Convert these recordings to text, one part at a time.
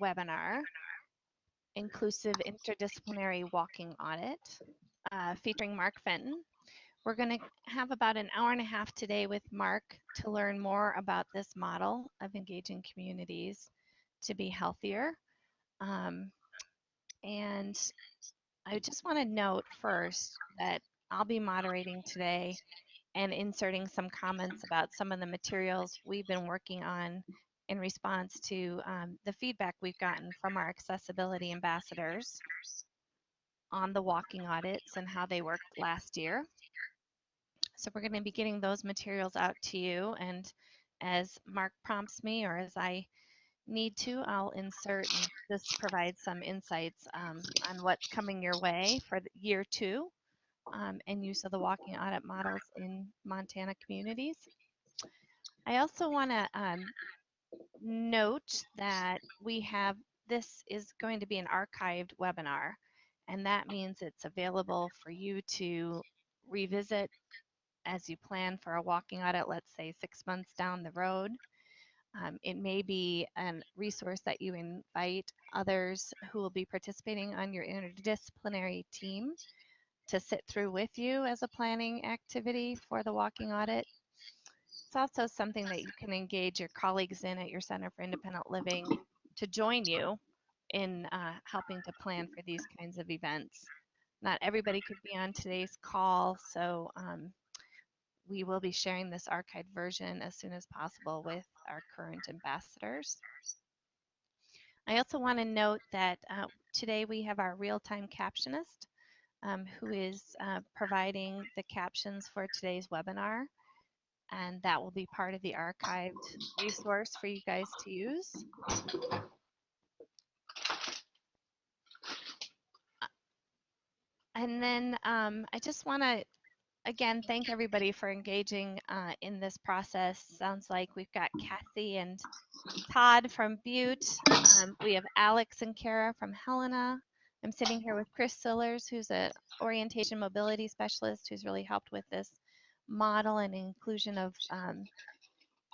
webinar, Inclusive Interdisciplinary Walking Audit, featuring Mark Fenton. We're going to have about an hour and a half today with Mark to learn more about this model of engaging communities to be healthier. And I just want to note first that I'll be moderating today and inserting some comments about some of the materials we've been working on in response to the feedback we've gotten from our accessibility ambassadors on the walking audits and how they worked last year. So we're going to be getting those materials out to you, and as Mark prompts me or as I need to, I'll insert and just provide some insights on what's coming your way for the year 2 and use of the walking audit models in Montana communities. I also want to note that this is going to be an archived webinar, and that means it's available for you to revisit as you plan for a walking audit, let's say 6 months down the road. It may be a resource that you invite others who will be participating on your interdisciplinary team to sit through with you as a planning activity for the walking audit. It's also something that you can engage your colleagues in at your Center for Independent Living to join you in helping to plan for these kinds of events. Not everybody could be on today's call, so we will be sharing this archived version as soon as possible with our current ambassadors. I also want to note that today we have our real-time captionist who is providing the captions for today's webinar, and that will be part of the archived resource for you guys to use. And then I just want to again thank everybody for engaging in this process. Sounds like we've got Kathy and Todd from Butte. We have Alex and Kara from Helena. I'm sitting here with Chris Sillers, who's an orientation mobility specialist who's really helped with this model and inclusion of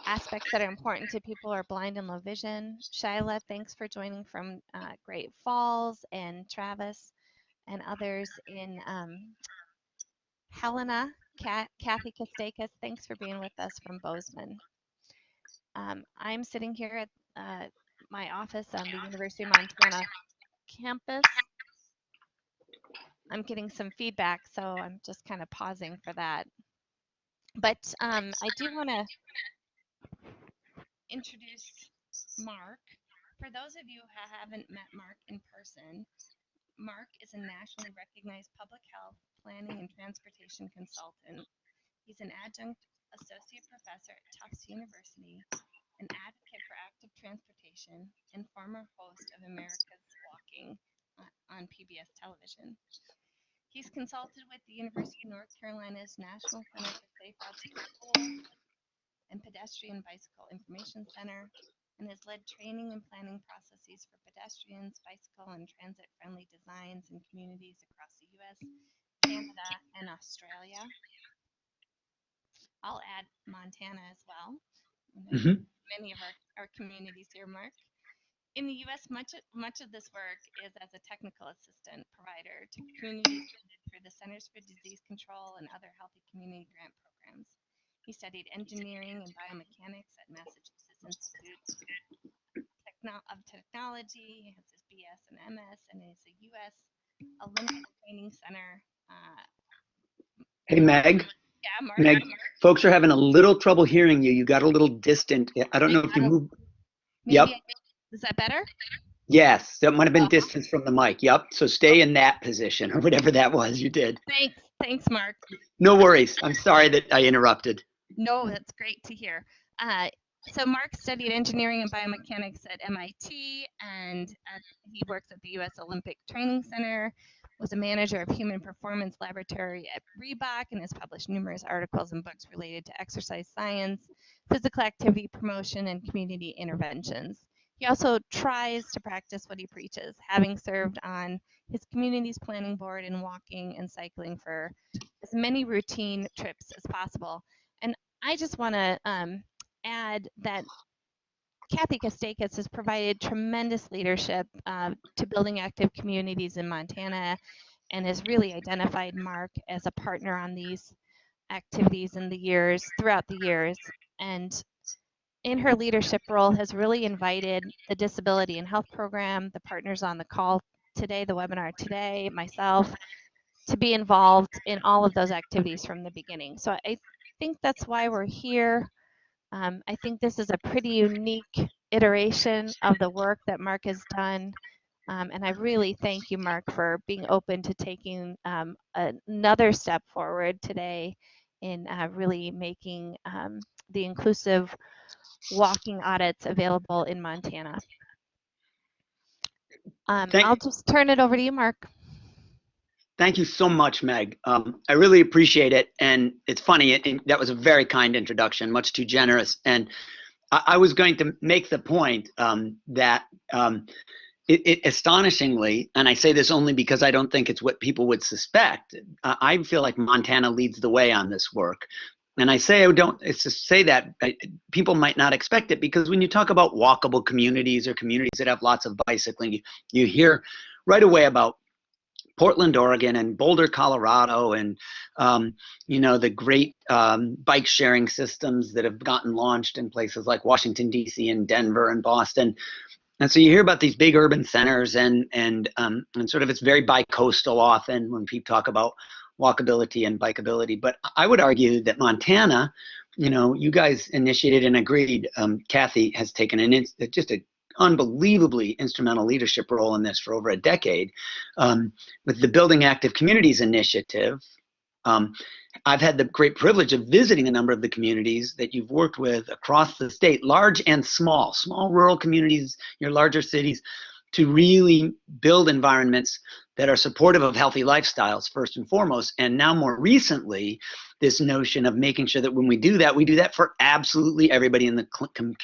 aspects that are important to people who are blind and low vision. Shyla, thanks for joining from Great Falls, and Travis and others in Helena. Kathy Kostakis, thanks for being with us from Bozeman. I'm sitting here at my office on the University of Montana campus. I'm getting some feedback, so I'm just kind of pausing for that. But I do want to introduce Mark. For those of you who haven't met Mark in person, Mark is a nationally recognized public health, planning, and transportation consultant. He's an adjunct associate professor at Tufts University, an advocate for active transportation, and former host of America's Walking on PBS television. He's consulted with the University of North Carolina's National Center for Safe Routes to School and Pedestrian Bicycle Information Center, and has led training and planning processes for pedestrians, bicycle, and transit-friendly designs in communities across the U.S., Canada, and Australia. I'll add Montana as well. Many of our communities here, Mark. In the U.S., much of this work is as a technical assistant provider to communities funded through the Centers for Disease Control and other healthy community grant programs. He studied engineering and biomechanics at Massachusetts Institute of Technology. He has his BS and MS, and is a U.S. Olympic Training Center. Hey, Meg. Yeah, Mark. Meg, folks are having a little trouble hearing you. You got a little distant. I don't know if you moved. Yep. Is that better? Yes, that might have been distance from the mic. Yep. So stay in that position or whatever that was you did. Thanks, Mark. No worries. I'm sorry that I interrupted. No, that's great to hear. So Mark studied engineering and biomechanics at MIT, and he works at the U.S. Olympic Training Center, was a manager of human performance laboratory at Reebok, and has published numerous articles and books related to exercise science, physical activity promotion, and community interventions. He also tries to practice what he preaches, having served on his community's planning board and walking and cycling for as many routine trips as possible. And I just want to add that Kathy Kostakis has provided tremendous leadership to building active communities in Montana and has really identified Mark as a partner on these activities throughout the years. And in her leadership role has really invited the disability and health program, the partners on the call today, the webinar today, myself, to be involved in all of those activities from the beginning. So I think that's why we're here. I think this is a pretty unique iteration of the work that Mark has done. And I really thank you, Mark, for being open to taking another step forward today in really making the inclusive walking audits available in Montana. I'll just turn it over to you, Mark. Thank you so much, Meg. I really appreciate it. And it's funny, that was a very kind introduction, much too generous. And I was going to make the point that it astonishingly, and I say this only because I don't think it's what people would suspect, I feel like Montana leads the way on this work. And I say it's to say that people might not expect it, because when you talk about walkable communities or communities that have lots of bicycling, you hear right away about Portland, Oregon, and Boulder, Colorado, and the great bike sharing systems that have gotten launched in places like Washington, D.C. and Denver and Boston. And so you hear about these big urban centers, and sort of it's very bi-coastal often when people talk about walkability and bikeability. But I would argue that Montana, you guys initiated and agreed. Kathy has taken just a unbelievably instrumental leadership role in this for over a decade, with the Building Active Communities initiative. I've had the great privilege of visiting a number of the communities that you've worked with across the state, large and small rural communities, your larger cities, to really build environments that are supportive of healthy lifestyles first and foremost. And now more recently, this notion of making sure that when we do that for absolutely everybody in the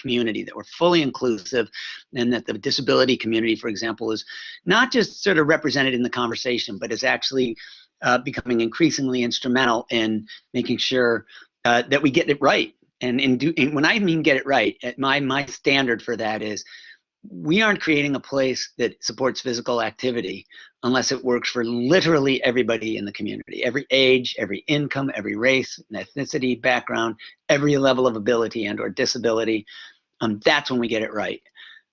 community, that we're fully inclusive, and that the disability community, for example, is not just sort of represented in the conversation, but is actually becoming increasingly instrumental in making sure that we get it right. And when I mean get it right, my standard for that is, we aren't creating a place that supports physical activity unless it works for literally everybody in the community, every age, every income, every race and ethnicity, background, every level of ability and or disability. That's when we get it right.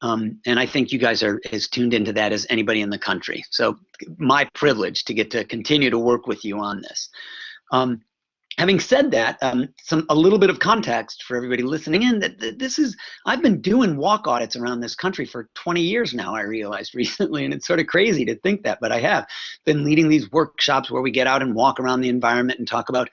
And I think you guys are as tuned into that as anybody in the country. So my privilege to get to continue to work with you on this. Having said that, a little bit of context for everybody listening in, that I've been doing walk audits around this country for 20 years now, I realized recently, and it's sort of crazy to think that, but I have been leading these workshops where we get out and walk around the environment and talk about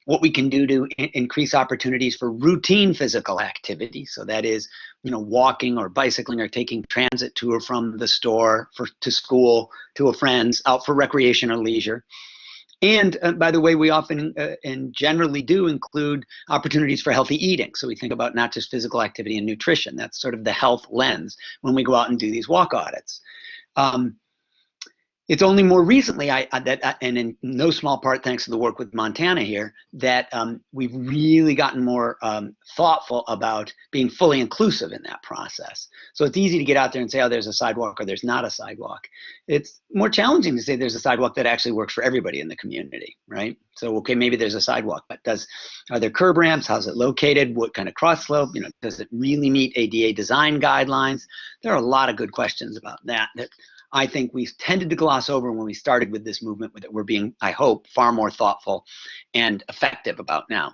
what we can do to increase opportunities for routine physical activity. So that is, walking or bicycling or taking transit to or from the store, to school, to a friend's, out for recreation or leisure. And by the way, we often and generally do include opportunities for healthy eating. So we think about not just physical activity and nutrition. That's sort of the health lens when we go out and do these walk audits. It's only more recently, and in no small part thanks to the work with Montana here, that we've really gotten more thoughtful about being fully inclusive in that process. So it's easy to get out there and say, oh, there's a sidewalk or there's not a sidewalk. It's more challenging to say there's a sidewalk that actually works for everybody in the community, right? So, okay, maybe there's a sidewalk, but are there curb ramps? How's it located? What kind of cross slope? Does it really meet ADA design guidelines? There are a lot of good questions about that I think we tended to gloss over when we started with this movement, that we're being, I hope, far more thoughtful and effective about now.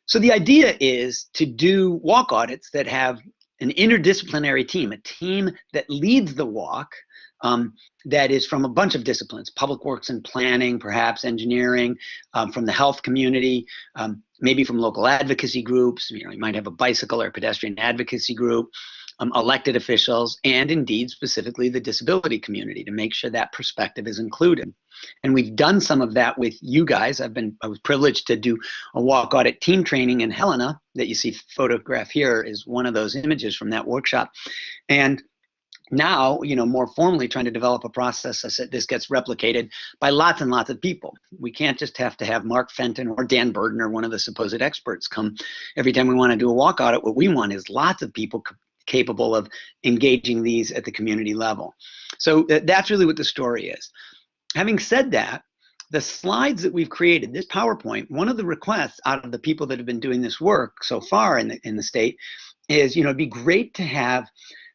So the idea is to do walk audits that have an interdisciplinary team, a team that leads the walk, that is from a bunch of disciplines, public works and planning, perhaps engineering, from the health community, maybe from local advocacy groups. You might have a bicycle or pedestrian advocacy group, elected officials, and indeed specifically the disability community, to make sure that perspective is included. And we've done some of that with you guys. I was privileged to do a walk audit team training in Helena that you see photographed here is one of those images from that workshop. And now, more formally trying to develop a process that this gets replicated by lots and lots of people. We can't just have to have Mark Fenton or Dan Burden or one of the supposed experts come every time we want to do a walk audit. What we want is lots of people capable of engaging these at the community level. So that's really what the story is. Having said that, the slides that we've created, this PowerPoint, one of the requests out of the people that have been doing this work so far in the state is, it'd be great to have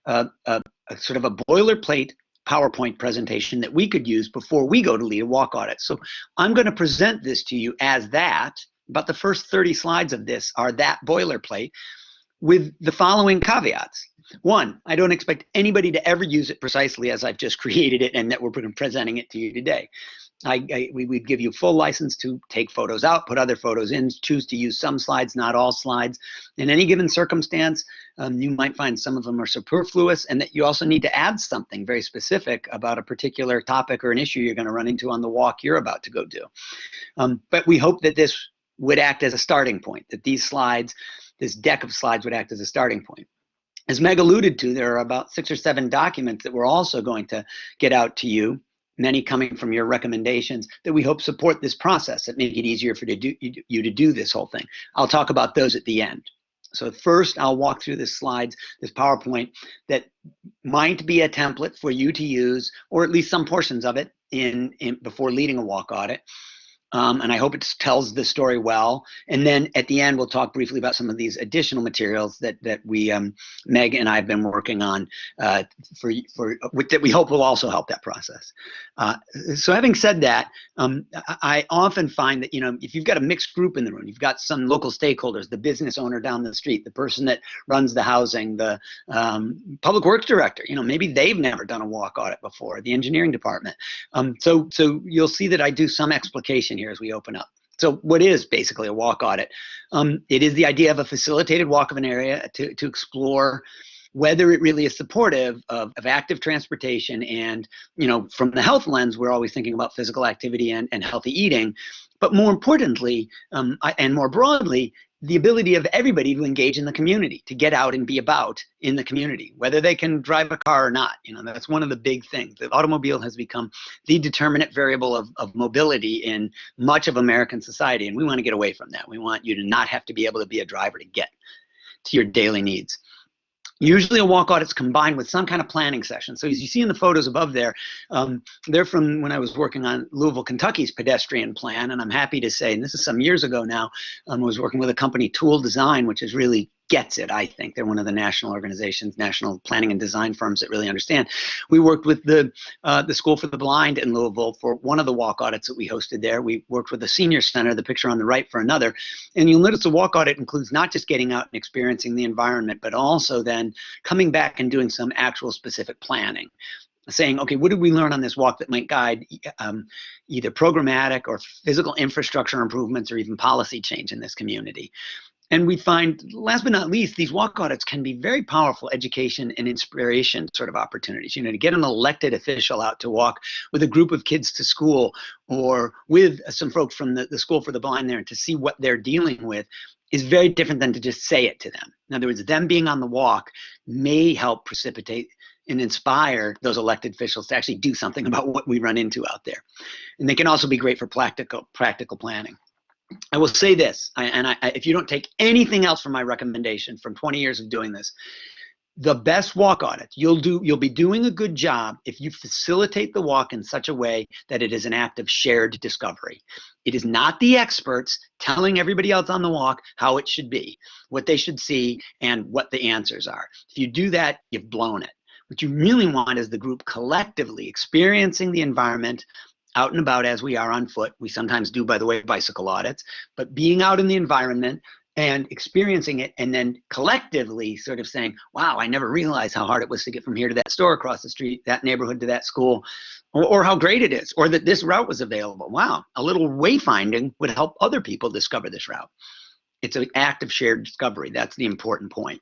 a sort of a boilerplate PowerPoint presentation that we could use before we go to lead a walk audit. So I'm going to present this to you as that, but the first 30 slides of this are that boilerplate with the following caveats. One, I don't expect anybody to ever use it precisely as I've just created it and that we're presenting it to you today. We would give you full license to take photos out, put other photos in, choose to use some slides, not all slides. In any given circumstance, you might find some of them are superfluous, and that you also need to add something very specific about a particular topic or an issue you're going to run into on the walk you're about to go do. But we hope that this would act as a starting point, that these slides, this deck of slides would act as a starting point. As Meg alluded to, there are about 6 or 7 documents that we're also going to get out to you, many coming from your recommendations, that we hope support this process, that make it easier for you to do this whole thing. I'll talk about those at the end. So first, I'll walk through the slides, this PowerPoint, that might be a template for you to use, or at least some portions of it, before leading a walk audit. And I hope it tells the story well. And then at the end, we'll talk briefly about some of these additional materials that we, Meg and I have been working on that we hope will also help that process. So having said that, I often find that, if you've got a mixed group in the room, you've got some local stakeholders, the business owner down the street, the person that runs the housing, the public works director, maybe they've never done a walk audit before, the engineering department. So you'll see that I do some explication here as we open up. So what is basically a walk audit? It is the idea of a facilitated walk of an area to explore whether it really is supportive of active transportation. And, from the health lens, we're always thinking about physical activity and healthy eating. But more importantly, and more broadly, the ability of everybody to engage in the community, to get out and be about in the community, whether they can drive a car or not. That's one of the big things. The automobile has become the determinant variable of mobility in much of American society, and we want to get away from that. We want you to not have to be able to be a driver to get to your daily needs. Usually a walk audit's combined with some kind of planning session. So as you see in the photos above there, they're from when I was working on Louisville, Kentucky's pedestrian plan. And I'm happy to say, and this is some years ago now, I was working with a company, Tool Design, which is really gets it, I think. They're one of the national organizations, national planning and design firms that really understand. We worked with the School for the Blind in Louisville for one of the walk audits that we hosted there. We worked with the Senior Center, the picture on the right, for another. And you'll notice the walk audit includes not just getting out and experiencing the environment, but also then coming back and doing some actual specific planning. Saying, okay, what did we learn on this walk that might guide either programmatic or physical infrastructure improvements or even policy change in this community? And we find, last but not least, these walk audits can be very powerful education and inspiration sort of opportunities. To get an elected official out to walk with a group of kids to school, or with some folks from the School for the Blind there, and to see what they're dealing with is very different than to just say it to them. In other words, them being on the walk may help precipitate and inspire those elected officials to actually do something about what we run into out there. And they can also be great for practical planning. I will say this, if you don't take anything else from my recommendation from 20 years of doing this, the best walk audit you'll be doing a good job if you facilitate the walk in such a way that it is an act of shared discovery. It is not the experts telling everybody else on the walk how it should be, what they should see, and what the answers are. If you do that, you've blown it. What you really want is the group collectively experiencing the environment, out and about as we are on foot. We sometimes do, by the way, bicycle audits, but being out in the environment and experiencing it, and then collectively sort of saying, wow, I never realized how hard it was to get from here to that store across the street, that neighborhood to that school, or how great it is, or that this route was available. Wow, a little wayfinding would help other people discover this route. It's an act of shared discovery. That's the important point.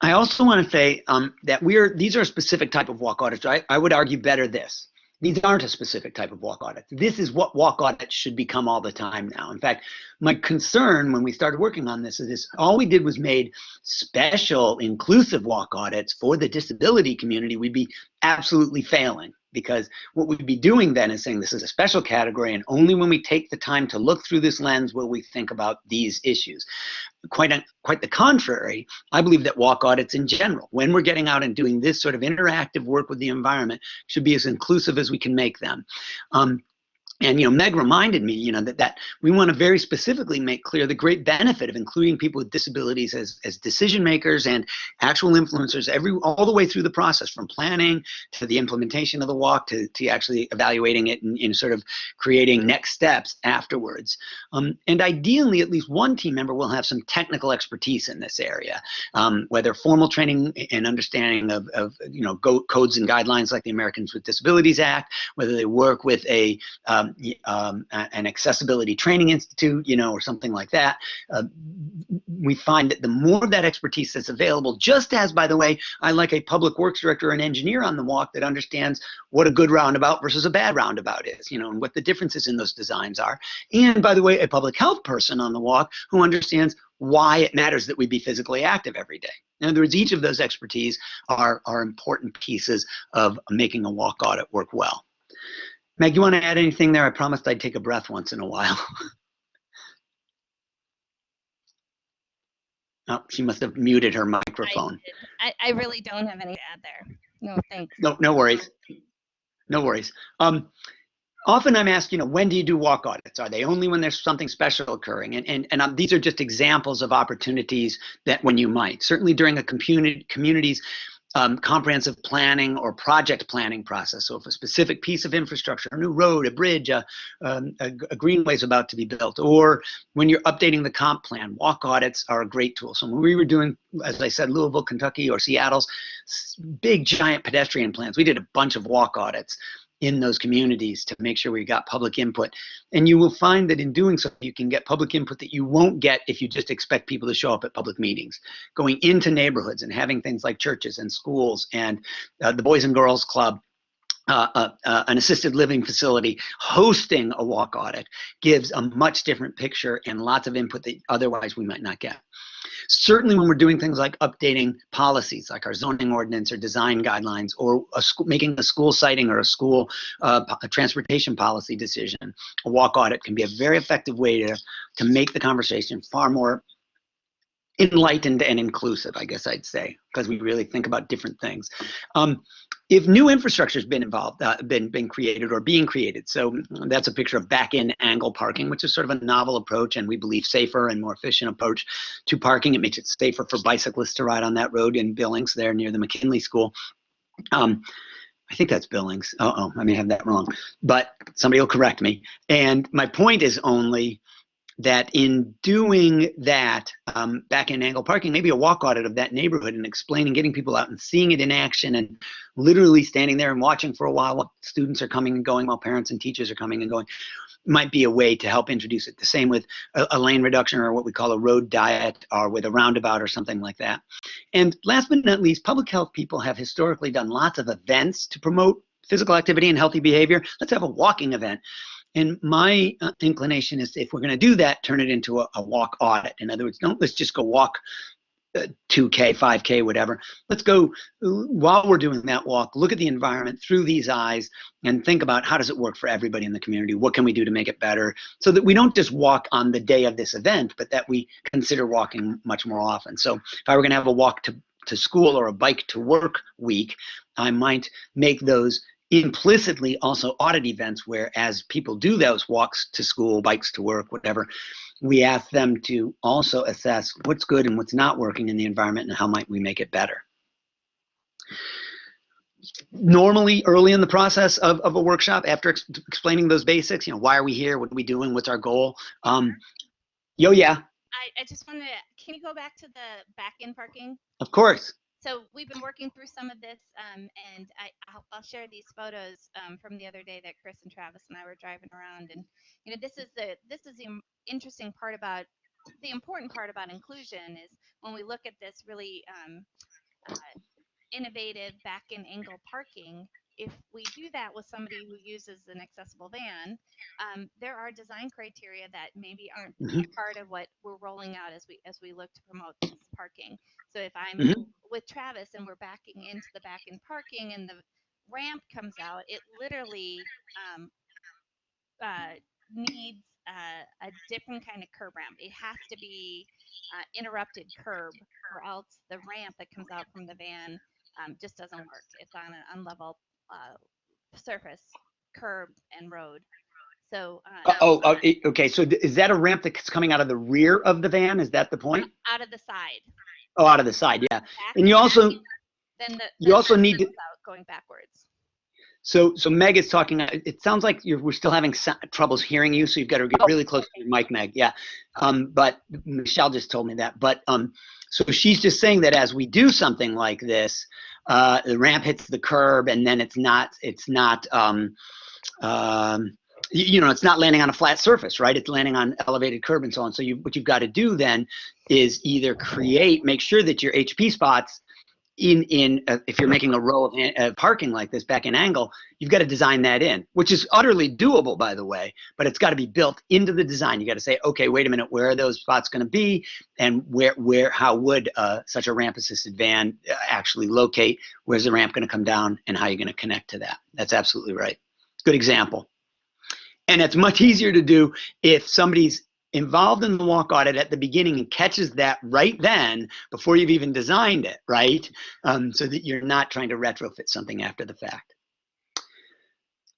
I also want to say that these are a specific type of walk audits. I would argue better this. These aren't a specific type of walk audit. This is what walk audits should become all the time now. In fact, my concern when we started working on this is this: all we did was made special inclusive walk audits for the disability community. We'd be absolutely failing, because what we'd be doing then is saying this is a special category, and only when we take the time to look through this lens will we think about these issues. quite the contrary. I believe that walk audits in general, when we're getting out and doing this sort of interactive work with the environment, should be as inclusive as we can make them. And Meg reminded me, that we want to very specifically make clear the great benefit of including people with disabilities as decision makers and actual influencers all the way through the process, from planning to the implementation of the walk to actually evaluating it and sort of creating next steps afterwards. And ideally, at least one team member will have some technical expertise in this area, whether formal training and understanding of codes and guidelines like the Americans with Disabilities Act, whether they work with an accessibility training institute, or something like that. We find that the more of that expertise that's available, just as, by the way, I like a public works director or an engineer on the walk that understands what a good roundabout versus a bad roundabout is, and what the differences in those designs are. And by the way, a public health person on the walk who understands why it matters that we be physically active every day. In other words, each of those expertise are important pieces of making a walk audit work well. Meg, you want to add anything there? I promised I'd take a breath once in a while. Oh, she must have muted her microphone. I really don't have any to add there. No, thanks. No worries. No worries. Often I'm asked, when do you do walk audits? Are they only when there's something special occurring? And these are just examples of opportunities that when you might. Certainly during a community's comprehensive planning or project planning process. So if a specific piece of infrastructure, a new road, a bridge, a greenway is about to be built, or when you're updating the comp plan, walk audits are a great tool. So when we were doing, as I said, Louisville, Kentucky, or Seattle's big giant pedestrian plans, we did a bunch of walk audits in those communities to make sure we got public input. And you will find that in doing so, you can get public input that you won't get if you just expect people to show up at public meetings. Going into neighborhoods and having things like churches and schools and the Boys and Girls Club, an assisted living facility hosting a walk audit gives a much different picture and lots of input that otherwise we might not get. Certainly when we're doing things like updating policies, like our zoning ordinance or design guidelines, or making a school siting or a school a transportation policy decision, a walk audit can be a very effective way to make the conversation far more enlightened and inclusive, I guess I'd say, because we really think about different things. If new infrastructure has been involved, been created or being created, so that's a picture of back-in angle parking, which is sort of a novel approach and we believe safer and more efficient approach to parking. It makes it safer for bicyclists to ride on that road in Billings, there near the McKinley School. I think that's Billings. I may have that wrong, but somebody will correct me. And my point is only that in doing that, back in angle parking, maybe a walk audit of that neighborhood and explaining, getting people out and seeing it in action and literally standing there and watching for a while students are coming and going, while parents and teachers are coming and going, might be a way to help introduce it. The same with a lane reduction or what we call a road diet, or with a roundabout or something like that. And last but not least, public health people have historically done lots of events to promote physical activity and healthy behavior. Let's have a walking event. And my inclination is, if we're going to do that, turn it into a walk audit. In other words, let's just go walk 2K, 5K, whatever. Let's go, while we're doing that walk, look at the environment through these eyes and think about, how does it work for everybody in the community? What can we do to make it better? So that we don't just walk on the day of this event, but that we consider walking much more often. So if I were going to have a walk to school or a bike to work week, I might make those implicitly also audit events where, as people do those walks to school, bikes to work, whatever, we ask them to also assess what's good and what's not working in the environment and how might we make it better. Normally, early in the process of a workshop, after explaining those basics, why are we here, what are we doing, what's our goal? Yeah. I just wanted to, can you go back to the back-in parking? Of course. So we've been working through some of this, and I'll share these photos from the other day that Chris and Travis and I were driving around, and this is the interesting part about, the important part about inclusion is when we look at this really innovative back-in angle parking. If we do that with somebody who uses an accessible van, there are design criteria that maybe aren't part of what we're rolling out as we look to promote this parking. So if I'm with Travis and we're backing into the back-in parking and the ramp comes out, it literally needs a different kind of curb ramp. It has to be interrupted curb, or else the ramp that comes out from the van just doesn't work. It's on an unlevel surface, curb and road. So Okay. So is that a ramp that's coming out of the rear of the van? Is that the point? out of the side. Oh, out of the side, yeah. Back, And you also need to. Out going backwards. So Meg is talking. It sounds like we're still having troubles hearing you, so you've got to get really close to your mic, Meg. Yeah. But Michelle just told me that. But so she's just saying that as we do something like this, the ramp hits the curb, and then it's not it's not landing on a flat surface, right? It's landing on elevated curb and so on. So what you've got to do then is either make sure that your HP spots if you're making a row of parking like this back in angle, you've got to design that in, which is utterly doable, by the way, but it's got to be built into the design. You got to say, okay, wait a minute, where are those spots going to be, and how would such a ramp assisted van actually locate? Where's the ramp going to come down, and how are you going to connect to that? That's absolutely right. Good example. And it's much easier to do if somebody's involved in the walk audit at the beginning and catches that right then before you've even designed it, right? So that you're not trying to retrofit something after the fact.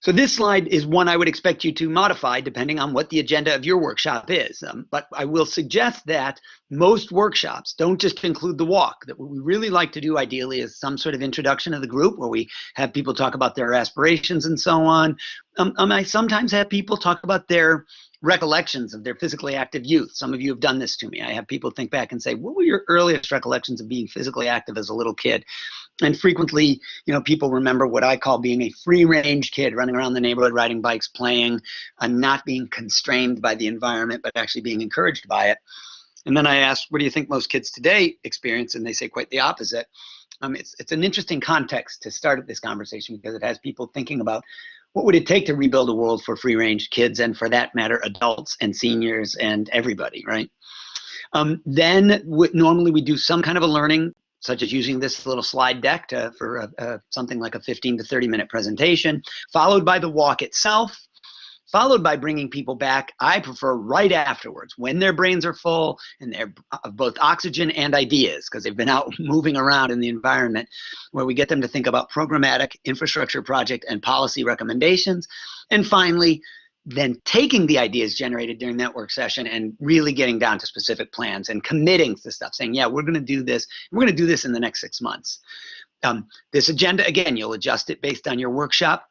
So this slide is one I would expect you to modify depending on what the agenda of your workshop is. But I will suggest that most workshops don't just include the walk. That what we really like to do ideally is some sort of introduction of the group where we have people talk about their aspirations and so on. I sometimes have people talk about their recollections of their physically active youth. Some of you have done this to me. I have people think back and say, what were your earliest recollections of being physically active as a little kid? And frequently, people remember what I call being a free-range kid, running around the neighborhood, riding bikes, playing, not being constrained by the environment, but actually being encouraged by it. And then I asked, what do you think most kids today experience? And they say quite the opposite. It's an interesting context to start this conversation because it has people thinking about what would it take to rebuild a world for free-range kids, and for that matter, adults and seniors and everybody, right? Then normally we do some kind of a learning, such as using this little slide deck for something like a 15 to 30-minute presentation, followed by the walk itself, followed by bringing people back. I prefer right afterwards, when their brains are full and they're of both oxygen and ideas, because they've been out moving around in the environment, where we get them to think about programmatic infrastructure project and policy recommendations. And finally, then taking the ideas generated during that work session and really getting down to specific plans and committing to stuff, saying, yeah, we're going to do this. We're going to do this in the next 6 months. This agenda, again, you'll adjust it based on your workshop,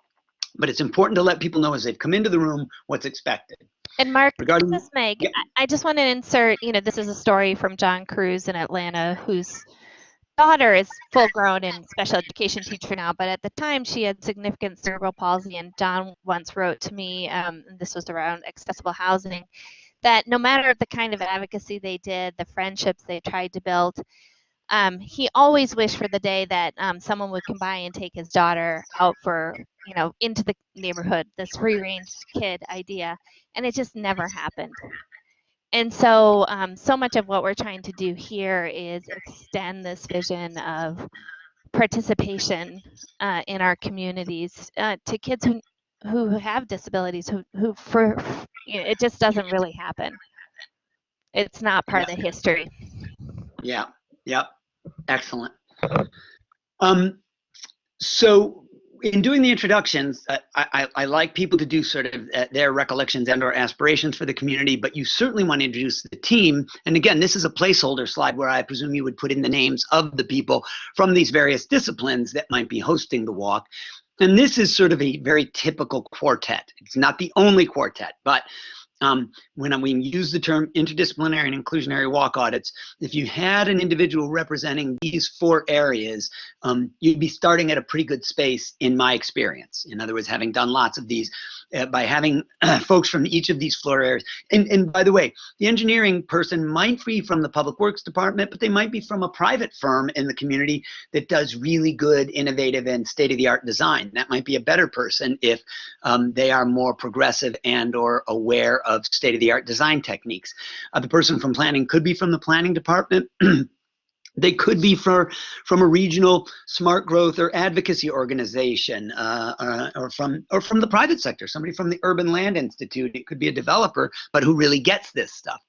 but it's important to let people know as they've come into the room what's expected. And Mark, this is Meg. Yep. I just want to insert, this is a story from John Cruz in Atlanta, whose daughter is full grown and special education teacher now, but at the time she had significant cerebral palsy, and John once wrote to me, and this was around accessible housing, that no matter the kind of advocacy they did, the friendships they tried to build, he always wished for the day that someone would come by and take his daughter out for, into the neighborhood, this free-range kid idea, and it just never happened. And so, so much of what we're trying to do here is extend this vision of participation in our communities to kids who have disabilities, who it just doesn't really happen. It's not part of the history. Yeah. Yep. Excellent. So in doing the introductions, I like people to do sort of their recollections and or aspirations for the community, but you certainly want to introduce the team. And again, this is a placeholder slide where I presume you would put in the names of the people from these various disciplines that might be hosting the walk. And this is sort of a very typical quartet. It's not the only quartet, but when we use the term interdisciplinary and inclusionary walk audits, if you had an individual representing these 4 areas, you'd be starting at a pretty good space in my experience. In other words, having done lots of these, by having folks from each of these floor areas. And by the way, the engineering person might be from the Public Works Department, but they might be from a private firm in the community that does really good, innovative, and state-of-the-art design. That might be a better person if they are more progressive and or aware of state-of-the-art design techniques. The person from planning could be from the planning department. They could be from a regional smart growth or advocacy organization, or from the private sector, somebody from the Urban Land Institute. It could be a developer, but who really gets this stuff.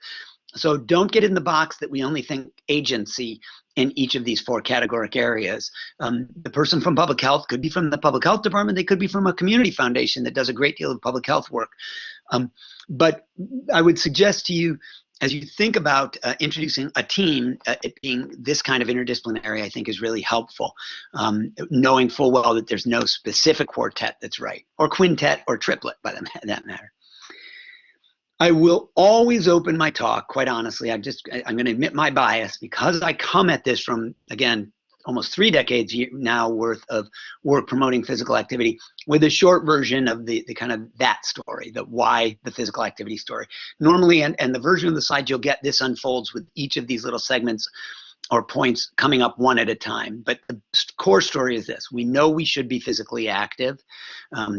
So don't get in the box that we only think agency in each of these 4 categoric areas. The person from public health could be from the public health department. They could be from a community foundation that does a great deal of public health work. But I would suggest to you, as you think about introducing a team, it being this kind of interdisciplinary, I think is really helpful. Knowing full well that there's no specific quartet that's right, or quintet, or triplet, by that matter. I will always open my talk, quite honestly. I'm going to admit my bias, because I come at this from, again, almost 3 decades now worth of work promoting physical activity, with a short version of the kind of that story, the why the physical activity story. Normally, and the version of the slide you'll get, this unfolds with each of these little segments or points coming up one at a time. But the core story is this: we know we should be physically active.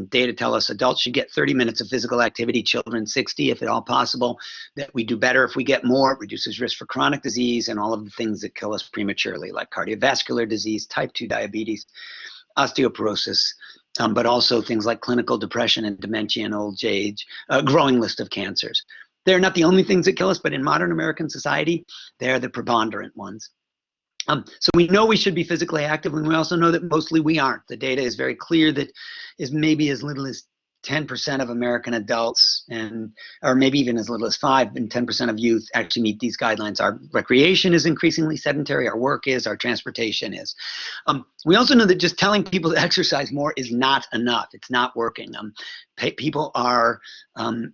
Data tell us adults should get 30 minutes of physical activity, children 60 if at all possible. That we do better if we get more. It reduces risk for chronic disease and all of the things that kill us prematurely, like cardiovascular disease, type 2 diabetes, osteoporosis, but also things like clinical depression and dementia and old age, a growing list of cancers. They're not the only things that kill us, but in modern American society, they're the preponderant ones. So we know we should be physically active, and we also know that mostly we aren't. The data is very clear that is maybe as little as 10% of American adults, or maybe even as little as 5 and 10% of youth actually meet these guidelines. Our recreation is increasingly sedentary, our work is, our transportation is. We also know that just telling people to exercise more is not enough. It's not working. People are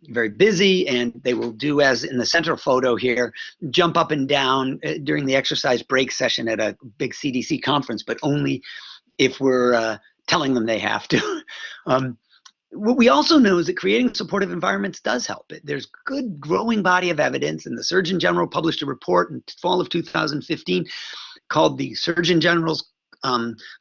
very busy, and they will do, as in the central photo here, jump up and down during the exercise break session at a big CDC conference, but only if we're telling them they have to. What we also know is that creating supportive environments does help it. There's good growing body of evidence, and the Surgeon General published a report in fall of 2015 called the Surgeon General's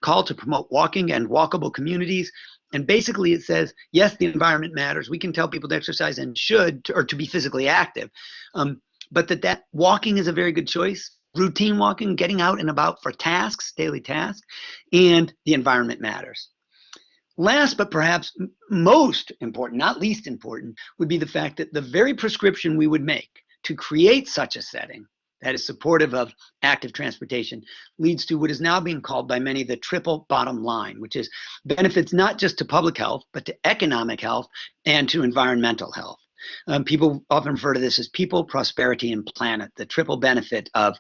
Call to Promote Walking and Walkable Communities. And basically it says, yes, the environment matters. We can tell people to exercise and should, or to be physically active, but that walking is a very good choice. Routine walking, getting out and about for tasks, daily tasks, and the environment matters. Last, but perhaps most important, not least important, would be the fact that the very prescription we would make to create such a setting that is supportive of active transportation leads to what is now being called by many the triple bottom line, which is benefits not just to public health, but to economic health and to environmental health. People often refer to this as people, prosperity, and planet, the triple benefit of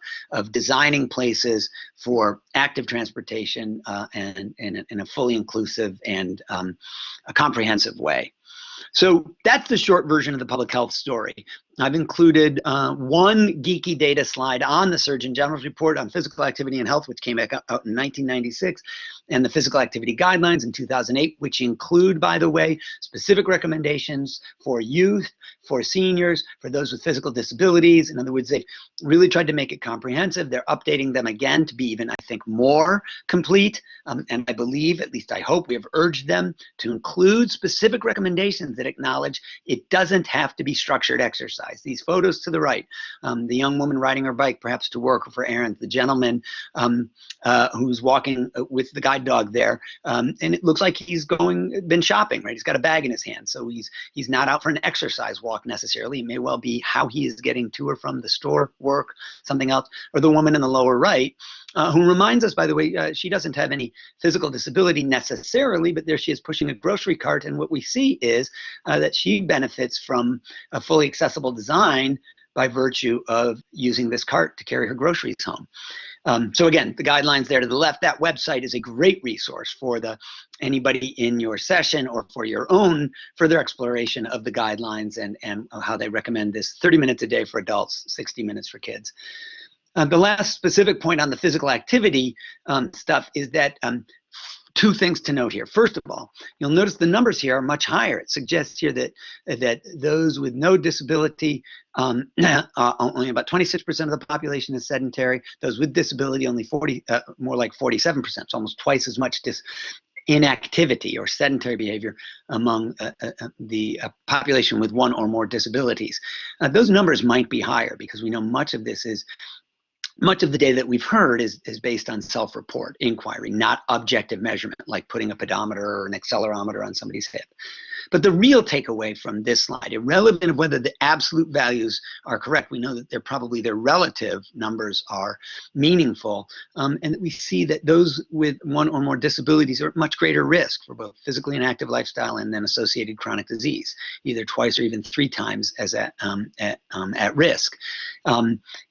designing places for active transportation and in a fully inclusive and a comprehensive way. So that's the short version of the public health story. I've included one geeky data slide on the Surgeon General's report on physical activity and health, which came back out in 1996, and the physical activity guidelines in 2008, which include, by the way, specific recommendations for youth, for seniors, for those with physical disabilities. In other words, they've really tried to make it comprehensive. They're updating them again to be even, I think, more complete. And I believe, at least I hope, we have urged them to include specific recommendations that acknowledge it doesn't have to be structured exercise. These photos to the right, the young woman riding her bike, perhaps to work or for errands, the gentleman who's walking with the guide dog there, and it looks like he's been shopping, right? He's got a bag in his hand, so he's not out for an exercise walk necessarily. It may well be how he is getting to or from the store, work, something else. Or the woman in the lower right, who reminds us, by the way, she doesn't have any physical disability necessarily, but there she is pushing a grocery cart, and what we see is that she benefits from a fully accessible design by virtue of using this cart to carry her groceries home. So again, the guidelines there to the left, that website is a great resource for anybody in your session or for your own further exploration of the guidelines and how they recommend this 30 minutes a day for adults, 60 minutes for kids. The last specific point on the physical activity stuff is that two things to note here. First of all, you'll notice the numbers here are much higher. It suggests here that those with no disability, only about 26% of the population is sedentary. Those with disability, only more like 47%. So almost twice as much inactivity or sedentary behavior among the population with one or more disabilities. Those numbers might be higher because we know much of this is much of the data that we've heard is based on self-report inquiry, not objective measurement, like putting a pedometer or an accelerometer on somebody's hip. But the real takeaway from this slide, irrelevant of whether the absolute values are correct, we know that their relative numbers are meaningful, and that we see that those with one or more disabilities are at much greater risk for both physically inactive lifestyle and then associated chronic disease, either twice or even 3 times as at risk.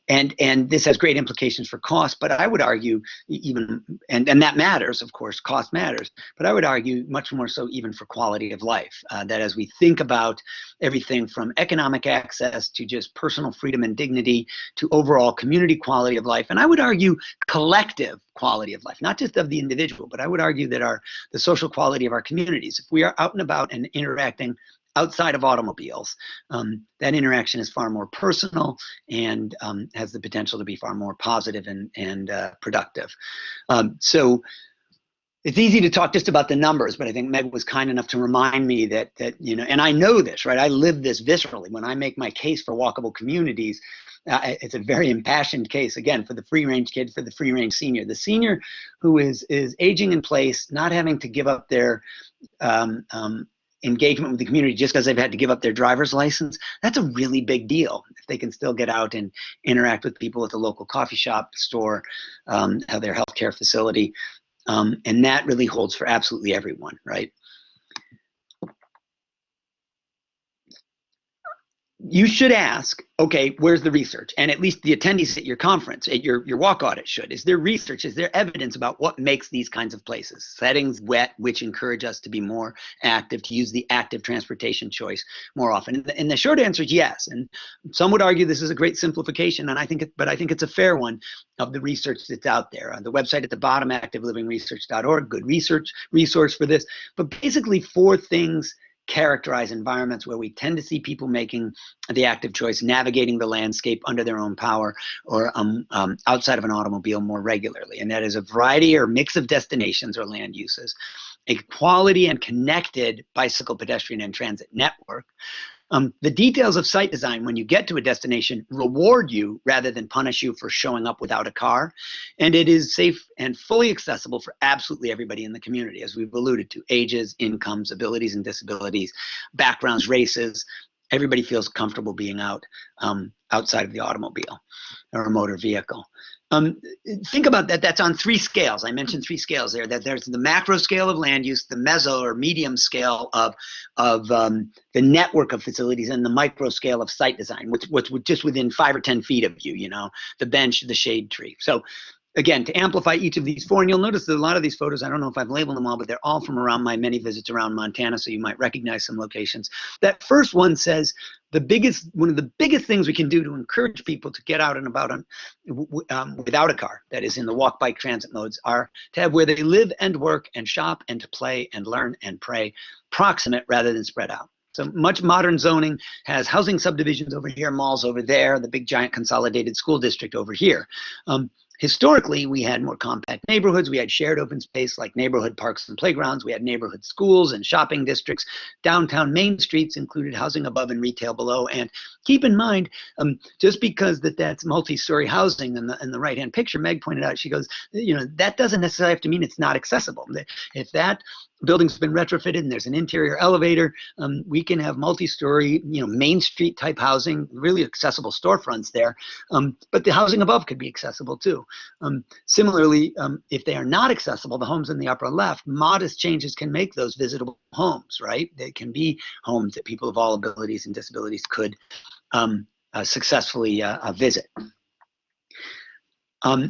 And this has great implications for cost, but I would argue even, and that matters, of course, cost matters, but I would argue much more so even for quality of life, that as we think about everything from economic access to just personal freedom and dignity to overall community quality of life, and I would argue collective quality of life, not just of the individual, but I would argue that the social quality of our communities, if we are out and about and interacting outside of automobiles, that interaction is far more personal and has the potential to be far more positive and productive. So it's easy to talk just about the numbers, but I think Meg was kind enough to remind me that and I know this, right? I live this viscerally when I make my case for walkable communities. It's a very impassioned case, again, for the free-range kid, for the free-range senior. The senior who is aging in place, not having to give up their engagement with the community just because they've had to give up their driver's license, that's a really big deal. If they can still get out and interact with people at the local coffee shop, store, their healthcare facility, and that really holds for absolutely everyone, right? You should ask, okay, where's the research? And at least the attendees at your conference, at your walk audit should. Is there research? Is there evidence about what makes these kinds of places? Settings wet, which encourage us to be more active, to use the active transportation choice more often. And the short answer is yes. And some would argue this is a great simplification, and I think it's a fair one of the research that's out there. On the website at the bottom, activelivingresearch.org, good resource for this. But basically 4 things characterize environments where we tend to see people making the active choice, navigating the landscape under their own power or outside of an automobile more regularly. And that is a variety or mix of destinations or land uses, a quality and connected bicycle, pedestrian, and transit network. The details of site design when you get to a destination reward you rather than punish you for showing up without a car. And it is safe and fully accessible for absolutely everybody in the community, as we've alluded to: ages, incomes, abilities and disabilities, backgrounds, races. Everybody feels comfortable being outside of the automobile or a motor vehicle. Think about that. That's on 3 scales. I mentioned 3 scales there. That there's the macro scale of land use, the meso or medium scale of the network of facilities, and the micro scale of site design, which just within 5 or 10 feet of you. The bench, the shade tree. So again, to amplify each of these 4, and you'll notice that a lot of these photos, I don't know if I've labeled them all, but they're all from around my many visits around Montana, so you might recognize some locations. That first one says one of the biggest things we can do to encourage people to get out and about without a car, that is in the walk, bike, transit modes, are to have where they live and work and shop and to play and learn and pray proximate rather than spread out. So much modern zoning has housing subdivisions over here, malls over there, the big giant consolidated school district over here. Historically, we had more compact neighborhoods. We had shared open space like neighborhood parks and playgrounds. We had neighborhood schools and shopping districts. Downtown main streets included housing above and retail below. And keep in mind, just because that's multi-story housing in the right-hand picture, Meg pointed out, she goes, that doesn't necessarily have to mean it's not accessible. If that building's been retrofitted and there's an interior elevator, we can have multi-story, Main Street type housing, really accessible storefronts there. But the housing above could be accessible too. Similarly, if they are not accessible, the homes in the upper left, modest changes can make those visitable homes, right? They can be homes that people of all abilities and disabilities could successfully visit.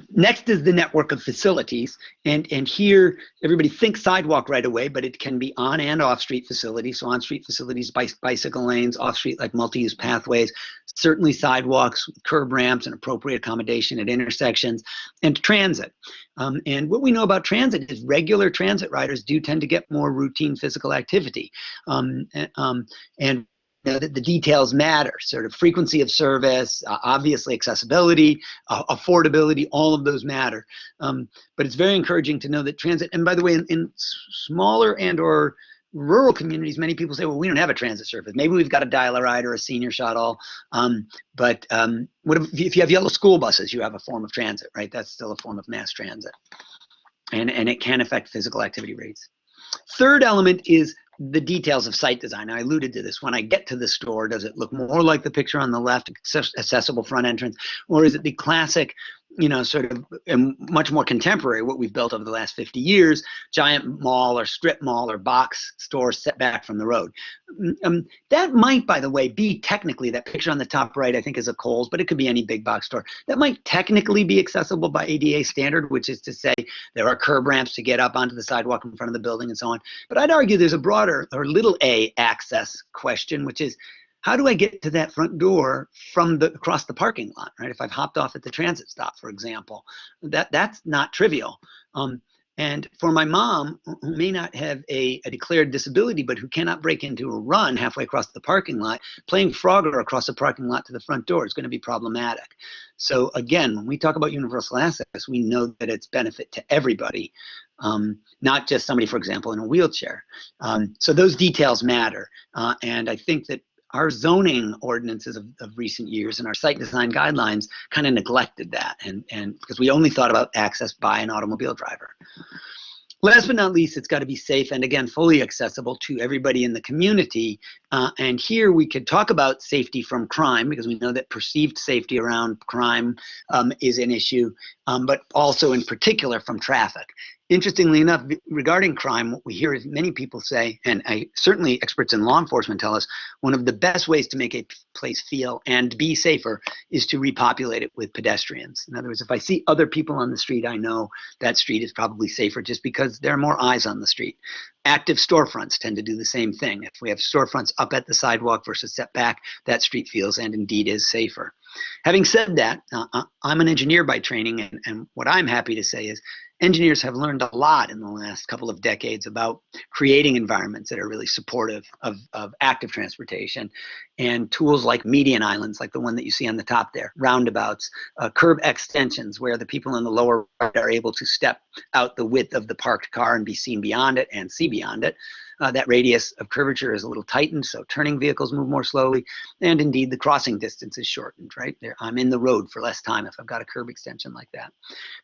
Next is the network of facilities, and here everybody thinks sidewalk right away, but it can be on and off street facilities. So on street facilities, bicycle lanes, off street like multi-use pathways, certainly sidewalks, curb ramps, and appropriate accommodation at intersections, and transit. And what we know about transit is regular transit riders do tend to get more routine physical activity, and the details matter, sort of frequency of service, obviously accessibility, affordability, all of those matter. But it's very encouraging to know that transit, and by the way, in smaller and or rural communities, many people say, well, we don't have a transit service. Maybe we've got a dial-a-ride or a senior shuttle. But what if you have yellow school buses? You have a form of transit, right? That's still a form of mass transit. And it can affect physical activity rates. Third element is the details of site design. I alluded to this. When I get to the store, does it look more like the picture on the left, accessible front entrance, or is it the classic, sort of much more contemporary, what we've built over the last 50 years, giant mall or strip mall or box store set back from the road? That might, by the way, be technically, that picture on the top right, I think is a Kohl's, but it could be any big box store. That might technically be accessible by ADA standard, which is to say there are curb ramps to get up onto the sidewalk in front of the building and so on. But I'd argue there's a broader or little a access question, which is, how do I get to that front door from across the parking lot, right? If I've hopped off at the transit stop, for example, that's not trivial. And for my mom, who may not have a declared disability, but who cannot break into a run halfway across the parking lot, playing Frogger across the parking lot to the front door is going to be problematic. So again, when we talk about universal access, we know that it's benefit to everybody, not just somebody, for example, in a wheelchair. So those details matter. And I think that our zoning ordinances of recent years and our site design guidelines kind of neglected that, and because we only thought about access by an automobile driver. Last but not least, it's got to be safe and, again, fully accessible to everybody in the community. And here we could talk about safety from crime, because we know that perceived safety around crime is an issue, but also in particular from traffic. Interestingly enough, regarding crime, what we hear is many people say, and certainly experts in law enforcement tell us, one of the best ways to make a place feel and be safer is to repopulate it with pedestrians. In other words, if I see other people on the street, I know that street is probably safer just because there are more eyes on the street. Active storefronts tend to do the same thing. If we have storefronts up at the sidewalk versus set back, that street feels and indeed is safer. Having said that, I'm an engineer by training, and what I'm happy to say is engineers have learned a lot in the last couple of decades about creating environments that are really supportive of active transportation, and tools like median islands, like the one that you see on the top there, roundabouts, curb extensions, where the people in the lower right are able to step out the width of the parked car and be seen beyond it and see beyond it. That radius of curvature is a little tightened, so turning vehicles move more slowly, and indeed the crossing distance is shortened, right? I'm in the road for less time if I've got a curb extension like that.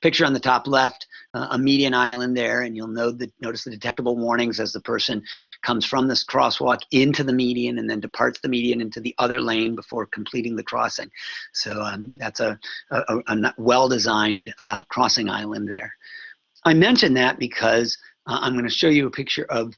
Picture on the top left, a median island there, and you'll notice the detectable warnings as the person comes from this crosswalk into the median and then departs the median into the other lane before completing the crossing. So that's a well-designed crossing island there. I mention that because I'm going to show you a picture of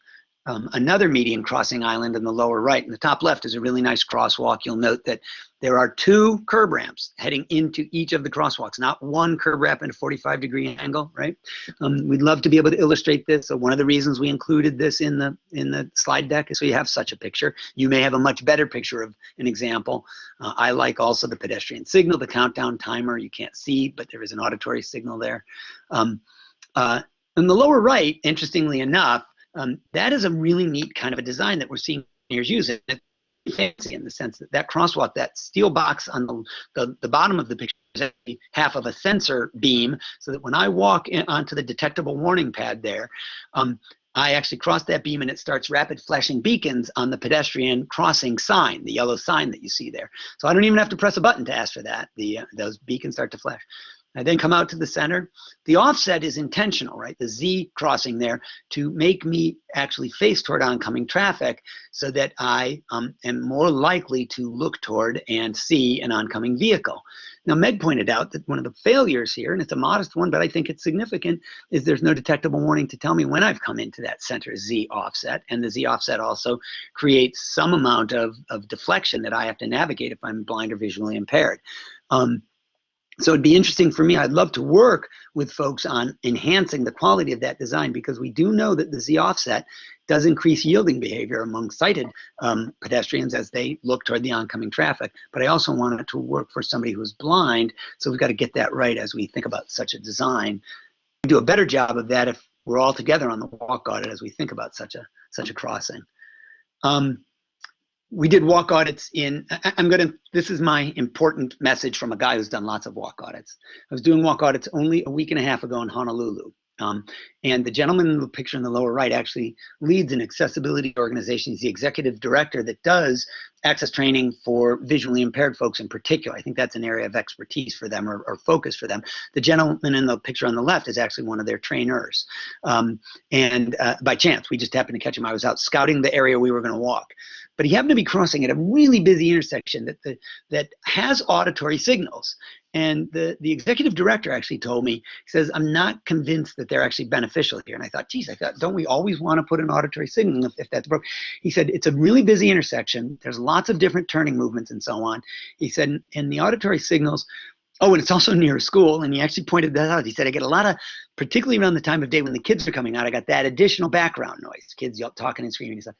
another median crossing island in the lower right. In the top left is a really nice crosswalk. You'll note that there are 2 curb ramps heading into each of the crosswalks, not one curb ramp at a 45-degree angle, right? We'd love to be able to illustrate this. So one of the reasons we included this in the slide deck is so you have such a picture. You may have a much better picture of an example. I like also the pedestrian signal, the countdown timer. You can't see, but there is an auditory signal there. In the lower right, interestingly enough, that is a really neat kind of a design that we're seeing engineers use. It's fancy in the sense that that crosswalk, that steel box on the bottom of the picture is actually half of a sensor beam, so that when I walk onto the detectable warning pad there, I actually cross that beam and it starts rapid flashing beacons on the pedestrian crossing sign, the yellow sign that you see there. So I don't even have to press a button to ask for that. Those beacons start to flash. I then come out to the center. The offset is intentional, right? The Z crossing there to make me actually face toward oncoming traffic so that I am more likely to look toward and see an oncoming vehicle. Now, Meg pointed out that one of the failures here, and it's a modest one, but I think it's significant, is there's no detectable warning to tell me when I've come into that center Z offset. And the Z offset also creates some amount of deflection that I have to navigate if I'm blind or visually impaired. So it'd be interesting for me. I'd love to work with folks on enhancing the quality of that design, because we do know that the Z offset does increase yielding behavior among sighted pedestrians as they look toward the oncoming traffic. But I also want it to work for somebody who's blind, so we've got to get that right as we think about such a design. We do a better job of that if we're all together on the walk audit as we think about such a crossing. We did walk audits this is my important message from a guy who's done lots of walk audits. I was doing walk audits only a week and a half ago in Honolulu. And the gentleman in the picture in the lower right actually leads an accessibility organization. He's the executive director that does access training for visually impaired folks in particular. I think that's an area of expertise for them, or focus for them. The gentleman in the picture on the left is actually one of their trainers. And by chance, we just happened to catch him. I was out scouting the area we were going to walk. But he happened to be crossing at a really busy intersection that has auditory signals. And the executive director actually told me, he says, I'm not convinced that they're actually beneficial here. And I thought, geez, don't we always want to put an auditory signal if that's broken? He said, it's a really busy intersection. There's lots of different turning movements and so on. He said, and the auditory signals, oh, and it's also near a school. And he actually pointed that out. He said, I get a lot of, particularly around the time of day when the kids are coming out, I got that additional background noise, kids talking and screaming and stuff.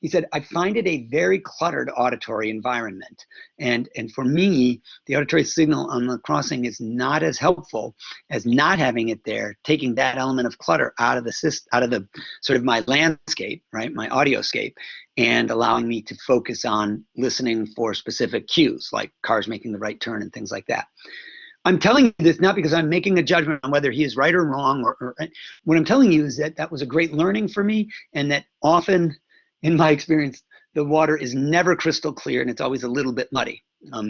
He said, I find it a very cluttered auditory environment. And for me, the auditory signal on the crossing is not as helpful as not having it there, taking that element of clutter out of the sort of my landscape, right, my audioscape, and allowing me to focus on listening for specific cues, like cars making the right turn and things like that. I'm telling you this not because I'm making a judgment on whether he is right or wrong. Or what I'm telling you is that was a great learning for me, and that often, in my experience, the water is never crystal clear, and it's always a little bit muddy,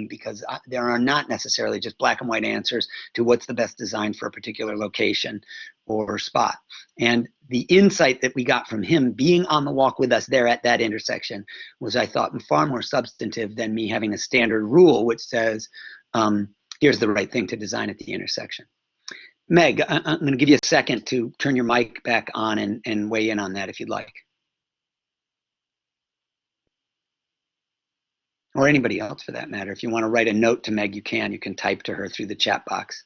because there are not necessarily just black and white answers to what's the best design for a particular location or spot. And the insight that we got from him being on the walk with us there at that intersection was, I thought, far more substantive than me having a standard rule which says, here's the right thing to design at the intersection. Meg, I'm going to give you a second to turn your mic back on and weigh in on that if you'd like. Or anybody else for that matter. If you want to write a note to Meg, you can type to her through the chat box.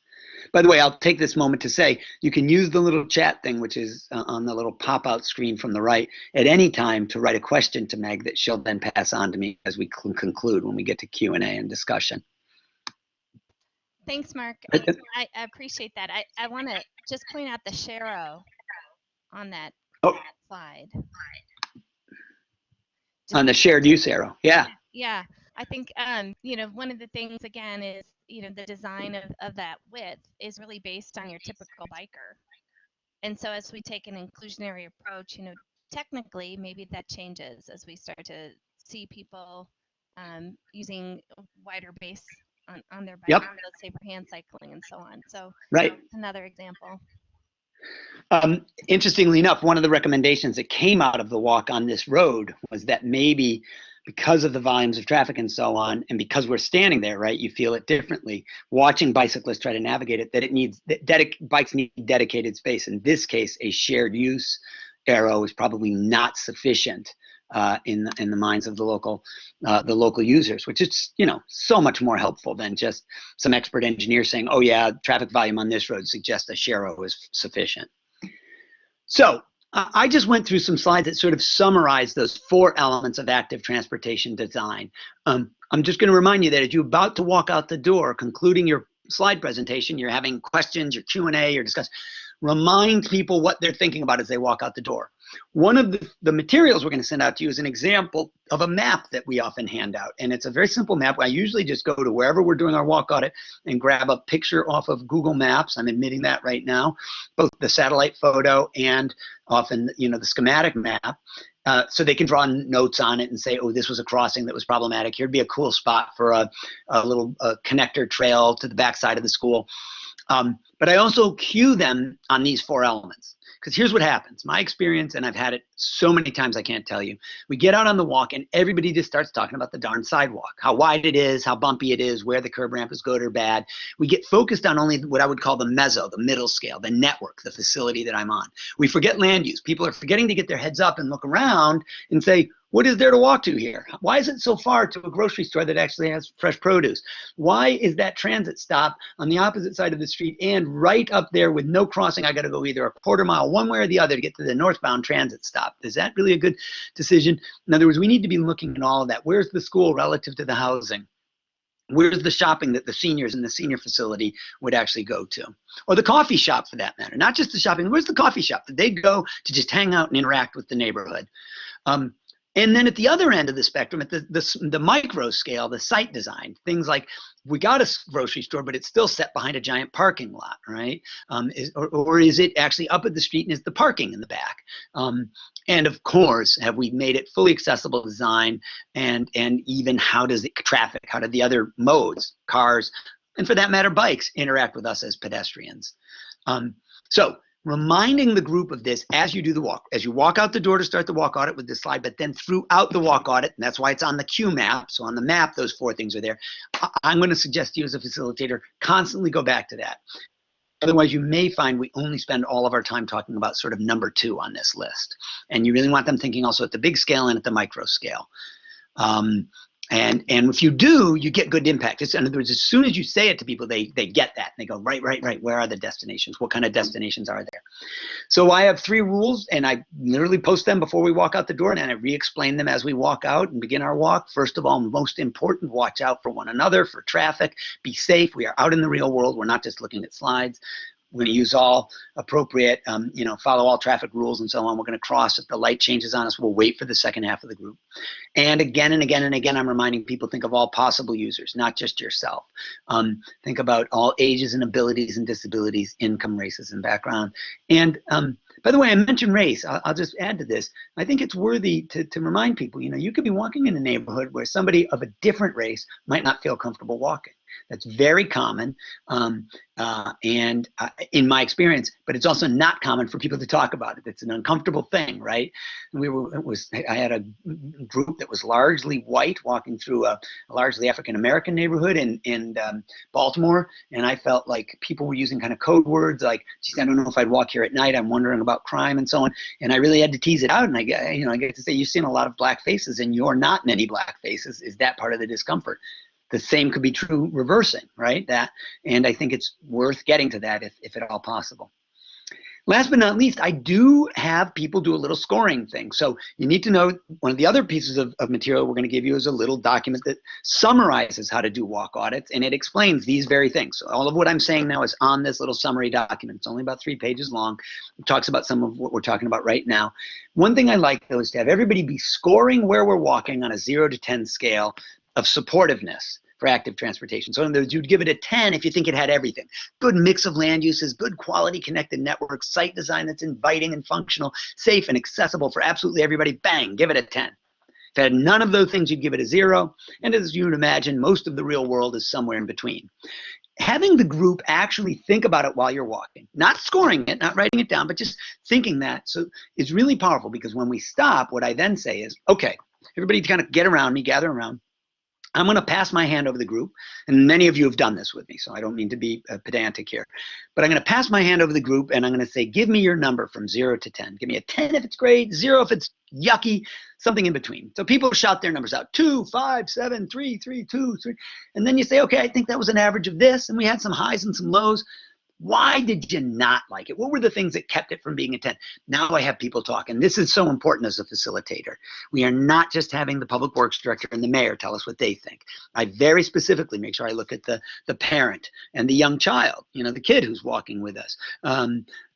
By the way, I'll take this moment to say you can use the little chat thing, which is on the little pop-out screen from the right, at any time to write a question to Meg that she'll then pass on to me as we conclude when we get to Q&A and discussion. Thanks, Mark. I appreciate that. I want to just point out the Shero on that slide. On the shared use arrow, yeah. Yeah, I think, one of the things, again, is, the design of that width is really based on your typical biker. And so as we take an inclusionary approach, technically, maybe that changes as we start to see people using wider base on their bike, let's say for hand cycling and so on. So right. Another example. Interestingly enough, one of the recommendations that came out of the walk on this road was that maybe because of the volumes of traffic and so on, and because we're standing there, right, you feel it differently. Watching bicyclists try to navigate it, that bikes need dedicated space. In this case, a shared use arrow is probably not sufficient in the minds of the local users, which is so much more helpful than just some expert engineer saying, oh yeah, traffic volume on this road suggests a Shero is sufficient. So I just went through some slides that sort of summarize those 4 elements of active transportation design. I'm just going to remind you that as you're about to walk out the door, concluding your slide presentation, you're having questions, your Q&A, your discussion. Remind people what they're thinking about as they walk out the door. One of the materials we're going to send out to you is an example of a map that we often hand out. And it's a very simple map. I usually just go to wherever we're doing our walk audit and grab a picture off of Google Maps. I'm admitting that right now, both the satellite photo and often, the schematic map. So they can draw notes on it and say, oh, this was a crossing that was problematic. Here'd be a cool spot for a little connector trail to the backside of the school. But I also cue them on these 4 elements. Because here's what happens. My experience, and I've had it so many times I can't tell you, we get out on the walk and everybody just starts talking about the darn sidewalk, how wide it is, how bumpy it is, where the curb ramp is good or bad. We get focused on only what I would call the meso, the middle scale, the network, the facility that I'm on. We forget land use. People are forgetting to get their heads up and look around and say, what is there to walk to here? Why is it so far to a grocery store that actually has fresh produce? Why is that transit stop on the opposite side of the street and right up there with no crossing? I got to go either a quarter mile one way or the other to get to the northbound transit stop. Is that really a good decision? In other words, we need to be looking at all of that. Where's the school relative to the housing? Where's the shopping that the seniors in the senior facility would actually go to? Or the coffee shop for that matter, not just the shopping. Where's the coffee shop that they'd go to just hang out and interact with the neighborhood? And then at the other end of the spectrum, at the micro scale, the site design, things like we got a grocery store, but it's still set behind a giant parking lot, right? Or is it actually up at the street and is the parking in the back? And of course, have we made it fully accessible design, and even how does the traffic, how do the other modes, cars, and for that matter, bikes, interact with us as pedestrians? So reminding the group of this as you do the walk, as you walk out the door to start the walk audit with this slide, but then throughout the walk audit, and that's why it's on the Q map. So on the map, those 4 things are there. I'm going to suggest to you as a facilitator, constantly go back to that. Otherwise, you may find we only spend all of our time talking about sort of number 2 on this list. And you really want them thinking also at the big scale and at the micro scale. And if you do, you get good impact. In other words, as soon as you say it to people, they get that. And they go, right. Where are the destinations? What kind of destinations are there? So I have 3 rules, and I literally post them before we walk out the door, and then I re-explain them as we walk out and begin our walk. First of all, most important, watch out for one another, for traffic. Be safe. We are out in the real world. We're not just looking at slides. We're going to use all appropriate, follow all traffic rules and so on. We're going to cross if the light changes on us. We'll wait for the second half of the group. And again, I'm reminding people, think of all possible users, not just yourself. Think about all ages and abilities and disabilities, income, races, and background. And by the way, I mentioned race. I'll just add to this. I think it's worthy to remind people, you could be walking in a neighborhood where somebody of a different race might not feel comfortable walking. That's very common, and in my experience, but it's also not common for people to talk about it. It's an uncomfortable thing, right? I had a group that was largely white walking through a largely African-American neighborhood in Baltimore, and I felt like people were using kind of code words like, geez, I don't know if I'd walk here at night, I'm wondering about crime and so on, and I really had to tease it out, and I get to say, you've seen a lot of black faces, and you're not many black faces. Is that part of the discomfort? The same could be true reversing, right? And I think it's worth getting to that if at all possible. Last but not least, I do have people do a little scoring thing. So you need to know one of the other pieces of material we're going to give you is a little document that summarizes how to do walk audits, and it explains these very things. So all of what I'm saying now is on this little summary document. It's only about 3 pages long. It talks about some of what we're talking about right now. One thing I like, though, is to have everybody be scoring where we're walking on a 0 to 10 scale of supportiveness for active transportation. So in other words, you'd give it a 10 if you think it had everything. Good mix of land uses, good quality connected networks, site design that's inviting and functional, safe and accessible for absolutely everybody. Bang, give it a 10. If it had none of those things, you'd give it a 0. And as you would imagine, most of the real world is somewhere in between. Having the group actually think about it while you're walking, not scoring it, not writing it down, but just thinking that, so it's really powerful, because when we stop, what I then say is, okay, everybody kind of get around me, gather around. I'm going to pass my hand over the group, and many of you have done this with me, so I don't mean to be pedantic here, but I'm going to pass my hand over the group, and I'm going to say, give me your number from 0 to 10. Give me a 10 if it's great, 0 if it's yucky, something in between. So people shout their numbers out, 2, 5, 7, 3, 3, 2, 3, and then you say, okay, I think that was an average of this, and we had some highs and some lows. Why did you not like it? What were the things that kept it from being a 10? Now I have people talk, and this is so important as a facilitator. We are not just having the public works director and the mayor tell us what they think. I very specifically make sure I look at the parent and the young child, the kid who's walking with us,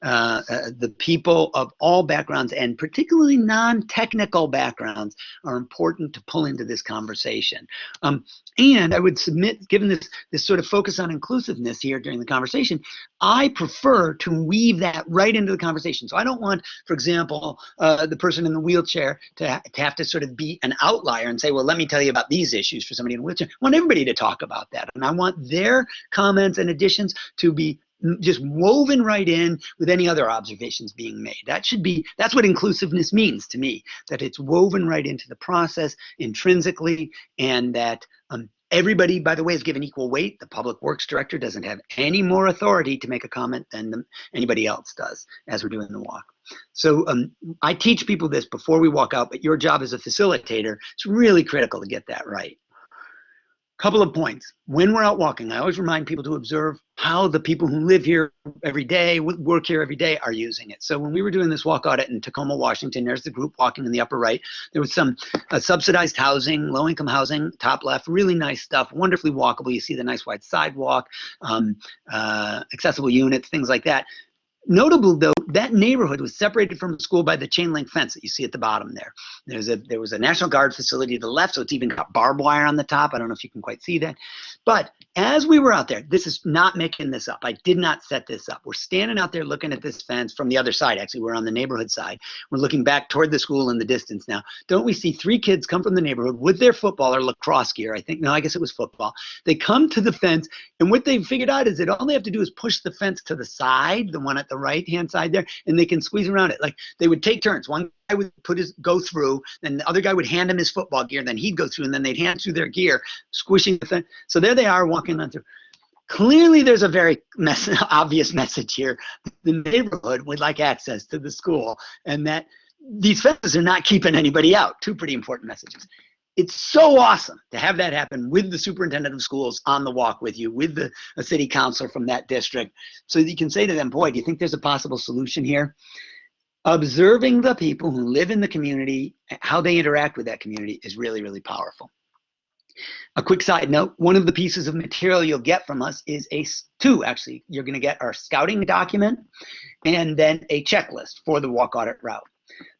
the people of all backgrounds, and particularly non-technical backgrounds, are important to pull into this conversation. And I would submit, given this sort of focus on inclusiveness here during the conversation, I prefer to weave that right into the conversation. So I don't want, for example, the person in the wheelchair to have to sort of be an outlier and say, well, let me tell you about these issues for somebody in a wheelchair. I want everybody to talk about that. And I want their comments and additions to be just woven right in with any other observations being made. That's what inclusiveness means to me, that it's woven right into the process intrinsically, and that everybody, by the way, is given equal weight. The public works director doesn't have any more authority to make a comment than anybody else does as we're doing the walk. So I teach people this before we walk out, but your job as a facilitator, it's really critical to get that right. Couple of points. When we're out walking, I always remind people to observe how the people who live here every day, work here every day, are using it. So when we were doing this walk audit in Tacoma, Washington, there's the group walking in the upper right. There was some subsidized housing, low-income housing, top left, really nice stuff, wonderfully walkable. You see the nice wide sidewalk, accessible units, things like that. Notable though, that neighborhood was separated from the school by the chain link fence that you see at the bottom there. There was a National Guard facility to the left, so it's even got barbed wire on the top. I don't know if you can quite see that. But as we were out there, this is not making this up. I did not set this up. We're standing out there looking at this fence from the other side. Actually, we're on the neighborhood side. We're looking back toward the school in the distance now. Don't we see 3 kids come from the neighborhood with their football or lacrosse gear? I think, no, I guess it was football. They come to the fence, and what they figured out is that all they have to do is push the fence to the side, the one at the right-hand side there, and they can squeeze around it. Like, they would take turns. One guy would go through, then the other guy would hand him his football gear, then he'd go through, and then they'd hand through their gear, squishing the fence. So there they are walking on through. Clearly, there's a very obvious message here. The neighborhood would like access to the school, and that these fences are not keeping anybody out. 2 pretty important messages. It's so awesome to have that happen with the superintendent of schools on the walk with you, with a city councilor from that district, so that you can say to them, boy, do you think there's a possible solution here? Observing the people who live in the community, how they interact with that community is really, really powerful. A quick side note, one of the pieces of material you'll get from us is 2, actually. You're going to get our scouting document and then a checklist for the walk audit route.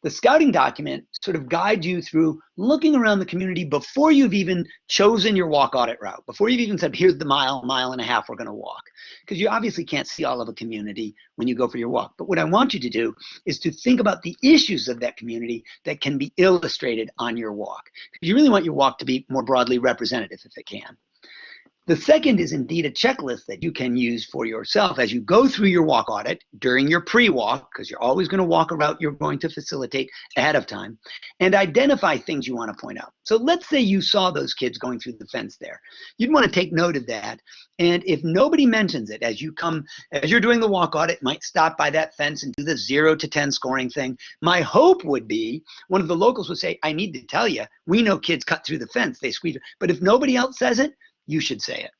The scouting document sort of guides you through looking around the community before you've even chosen your walk audit route, before you've even said, here's the mile and a half we're going to walk. Because you obviously can't see all of a community when you go for your walk. But what I want you to do is to think about the issues of that community that can be illustrated on your walk. Because you really want your walk to be more broadly representative if it can. The second is indeed a checklist that you can use for yourself as you go through your walk audit during your pre-walk, because you're always going to walk a route you're going to facilitate ahead of time, and identify things you want to point out. So let's say you saw those kids going through the fence there. You'd want to take note of that, and if nobody mentions it as you're doing the walk audit, might stop by that fence and do the 0 to 10 scoring thing. My hope would be one of the locals would say, I need to tell you, we know kids cut through the fence, they squeeze it. But if nobody else says it, you should say it.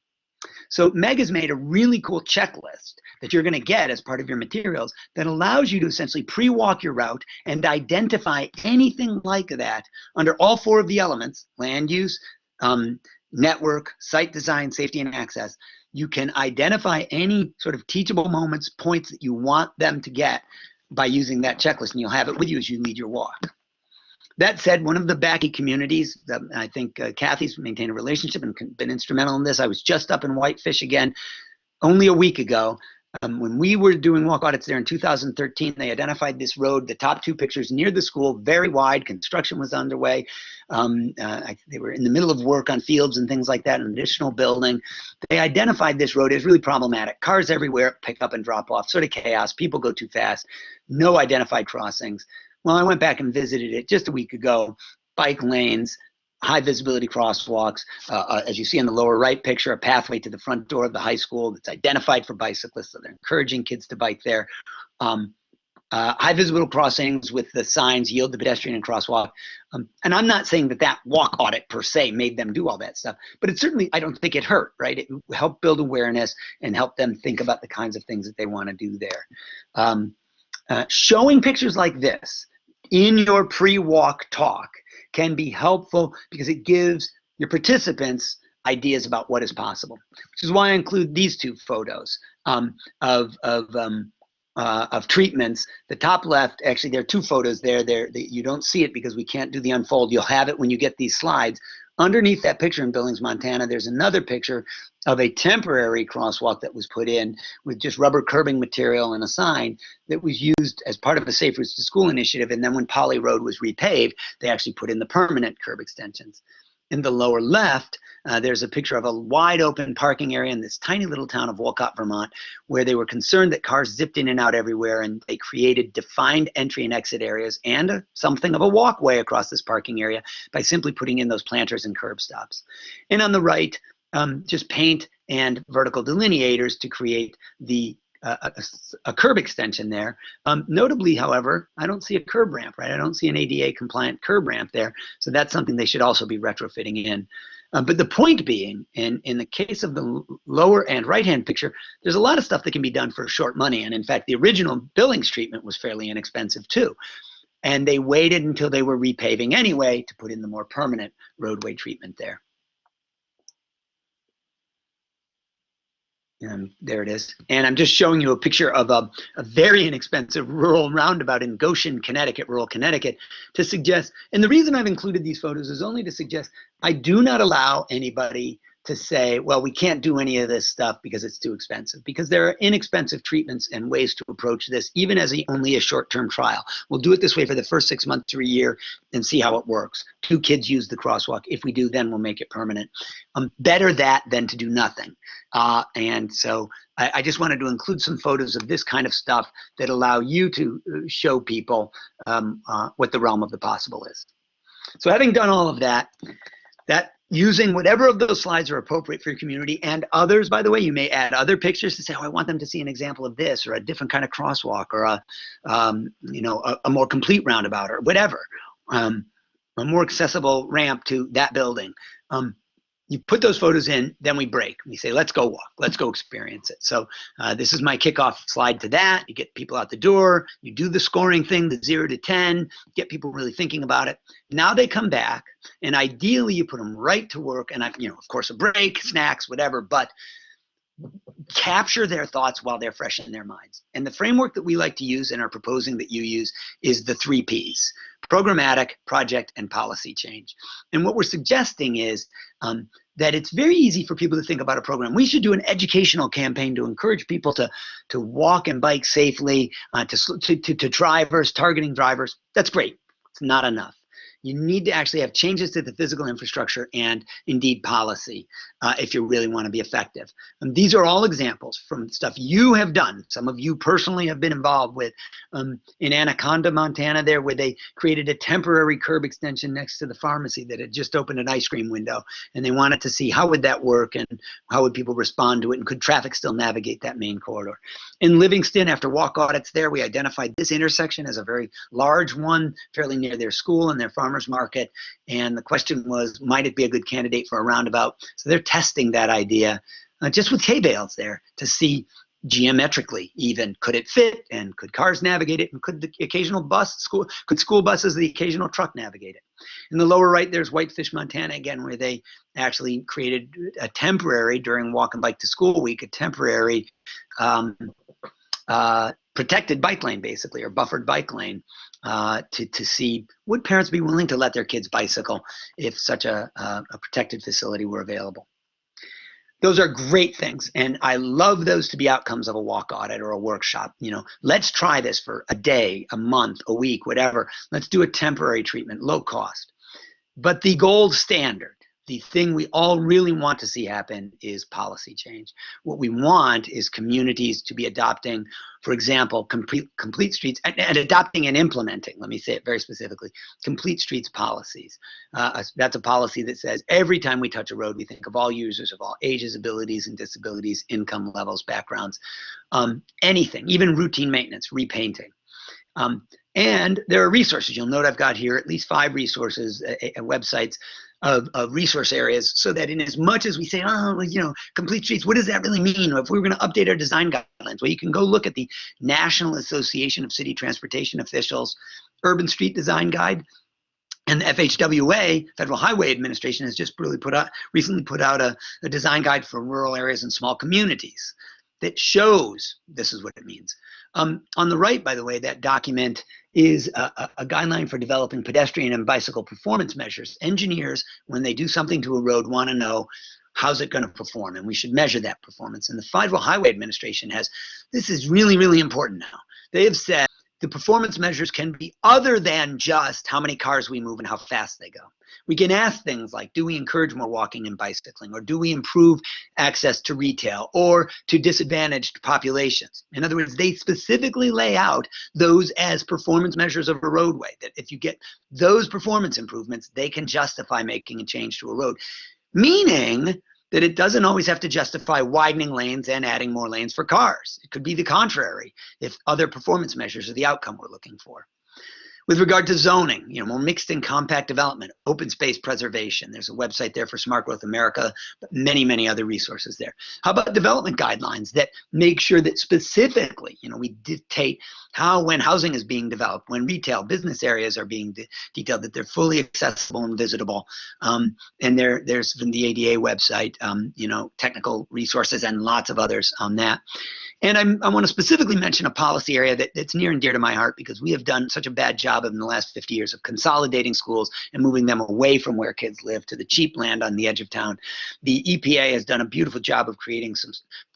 So Meg has made a really cool checklist that you're going to get as part of your materials that allows you to essentially pre-walk your route and identify anything like that under all 4 of the elements: land use, network, site design, safety, and access. You can identify any sort of teachable moments, points that you want them to get by using that checklist, and you'll have it with you as you lead your walk. That said, one of the Backy communities that I think Kathy's maintained a relationship and been instrumental in this. I was just up in Whitefish again only a week ago. When we were doing walk audits there in 2013, they identified this road, the top 2 pictures near the school, very wide. Construction was underway. They were in the middle of work on fields and things like that, an additional building. They identified this road as really problematic. Cars everywhere, pick up and drop off, sort of chaos. People go too fast, no identified crossings. Well, I went back and visited it just a week ago. Bike lanes, high visibility crosswalks. As you see in the lower right picture, a pathway to the front door of the high school that's identified for bicyclists, so they're encouraging kids to bike there. High visible crossings with the signs, yield to pedestrian and crosswalk. And I'm not saying that walk audit per se made them do all that stuff, but it certainly, I don't think it hurt, right? It helped build awareness and help them think about the kinds of things that they want to do there. Showing pictures like this in your pre-walk talk can be helpful because it gives your participants ideas about what is possible, which is why I include these 2 photos of treatments. The top left, actually, there are 2 photos there. You don't see it because we can't do the unfold. You'll have it when you get these slides. Underneath that picture in Billings, Montana, there's another picture of a temporary crosswalk that was put in with just rubber curbing material and a sign that was used as part of a Safe Routes to School initiative. And then when Poly Road was repaved, they actually put in the permanent curb extensions. In the lower left, there's a picture of a wide open parking area in this tiny little town of Wolcott, Vermont, where they were concerned that cars zipped in and out everywhere, and they created defined entry and exit areas and something of a walkway across this parking area by simply putting in those planters and curb stops. And on the right, just paint and vertical delineators to create a curb extension there. Notably, however, I don't see a curb ramp, right? I don't see an ADA compliant curb ramp there. So that's something they should also be retrofitting in. But the point being, in the case of the lower and right-hand picture, there's a lot of stuff that can be done for short money. And in fact, the original Billings treatment was fairly inexpensive too. And they waited until they were repaving anyway to put in the more permanent roadway treatment there. There it is. And I'm just showing you a picture of a very inexpensive rural roundabout in Goshen, Connecticut, rural Connecticut, to suggest, and the reason I've included these photos is only to suggest I do not allow anybody to say, well, we can't do any of this stuff because it's too expensive, because there are inexpensive treatments and ways to approach this, even as only a short-term trial. We'll do it this way for the first 6 months or a year and see how it works. 2 kids use the crosswalk. If we do, then we'll make it permanent. Better that than to do nothing. And so I just wanted to include some photos of this kind of stuff that allow you to show people what the realm of the possible is. So having done all of that using whatever of those slides are appropriate for your community, and others, by the way, you may add other pictures to say, oh, I want them to see an example of this, or a different kind of crosswalk, or a more complete roundabout, or whatever, a more accessible ramp to that building. You put those photos in, then we break. We say, let's go walk, let's go experience it. So this is my kickoff slide to that. You get people out the door, you do the scoring thing, the 0 to 10, get people really thinking about it. Now they come back, and ideally you put them right to work, and of course a break, snacks, whatever, but capture their thoughts while they're fresh in their minds. And the framework that we like to use and are proposing that you use is the 3 Ps: programmatic, project, and policy change. And what we're suggesting is that it's very easy for people to think about a program. We should do an educational campaign to encourage people to walk and bike safely, to drivers, targeting drivers. That's great. It's not enough. You need to actually have changes to the physical infrastructure and indeed policy if you really want to be effective. And these are all examples from stuff you have done. Some of you personally have been involved with in Anaconda, Montana there, where they created a temporary curb extension next to the pharmacy that had just opened an ice cream window. And they wanted to see how would that work and how would people respond to it, and could traffic still navigate that main corridor. In Livingston, after walk audits there, we identified this intersection as a very large one, fairly near their school and their farmers market. And the question was, might it be a good candidate for a roundabout? So they're testing that idea just with hay bales there to see geometrically even, could it fit, and could cars navigate it, and could the occasional could school buses, the occasional truck navigate it. In the lower right, there's Whitefish, Montana, again, where they actually created a temporary, during walk and bike to school week, a temporary protected bike lane, basically, or buffered bike lane, to see, would parents be willing to let their kids bicycle if such a protected facility were available. Those are great things, and I love those to be outcomes of a walk audit or a workshop. Let's try this for a day, a month, a week, whatever. Let's do a temporary treatment, low cost. But the gold standard, the thing we all really want to see happen, is policy change. What we want is communities to be adopting, for example, complete streets, and adopting and implementing, let me say it very specifically, complete streets policies. That's a policy that says every time we touch a road, we think of all users of all ages, abilities, and disabilities, income levels, backgrounds, anything, even routine maintenance, repainting. And there are resources. You'll note I've got here at least 5 resources and websites of resource areas, so that in as much as we say, complete streets, what does that really mean? If we were going to update our design guidelines, well, you can go look at the National Association of City Transportation Officials Urban Street Design Guide, and the FHWA, Federal Highway Administration, has just recently put out a design guide for rural areas and small communities that shows this is what it means. On the right, by the way, that document is a guideline for developing pedestrian and bicycle performance measures. Engineers, when they do something to a road, want to know, how's it going to perform? And we should measure that performance. And the Federal Highway Administration this is really, really important now. They have said the performance measures can be other than just how many cars we move and how fast they go. We can ask things like, do we encourage more walking and bicycling? Or do we improve access to retail or to disadvantaged populations? In other words, they specifically lay out those as performance measures of a roadway, that if you get those performance improvements, they can justify making a change to a road. Meaning that it doesn't always have to justify widening lanes and adding more lanes for cars. It could be the contrary if other performance measures are the outcome we're looking for. With regard to zoning, more mixed and compact development, open space preservation. There's a website there for Smart Growth America, but many, many other resources there. How about development guidelines that make sure that specifically, we dictate how, when housing is being developed, when retail business areas are being detailed, that they're fully accessible and visitable. And there's from the ADA website, technical resources and lots of others on that. And I want to specifically mention a policy area that's near and dear to my heart, because we have done such a bad job in the last 50 years of consolidating schools and moving them away from where kids live to the cheap land on the edge of town. The EPA has done a beautiful job of creating some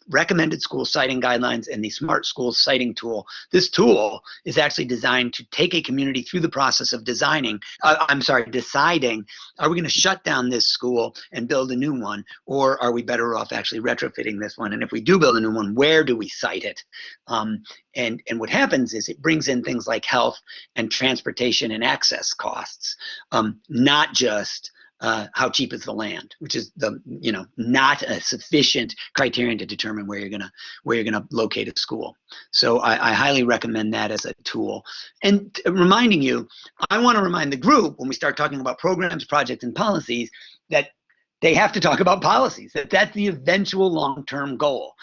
recommended school siting guidelines and the Smart Schools Siting Tool. This tool is actually designed to take a community through the process of deciding, are we going to shut down this school and build a new one, or are we better off actually retrofitting this one? And if we do build a new one, where do we site it? And what happens is it brings in things like health and transportation and access costs, not just how cheap is the land, which is not a sufficient criterion to determine where you're gonna locate a school. So I highly recommend that as a tool. And reminding you, I want to remind the group when we start talking about programs, projects, and policies that they have to talk about policies. That's the eventual long-term goal.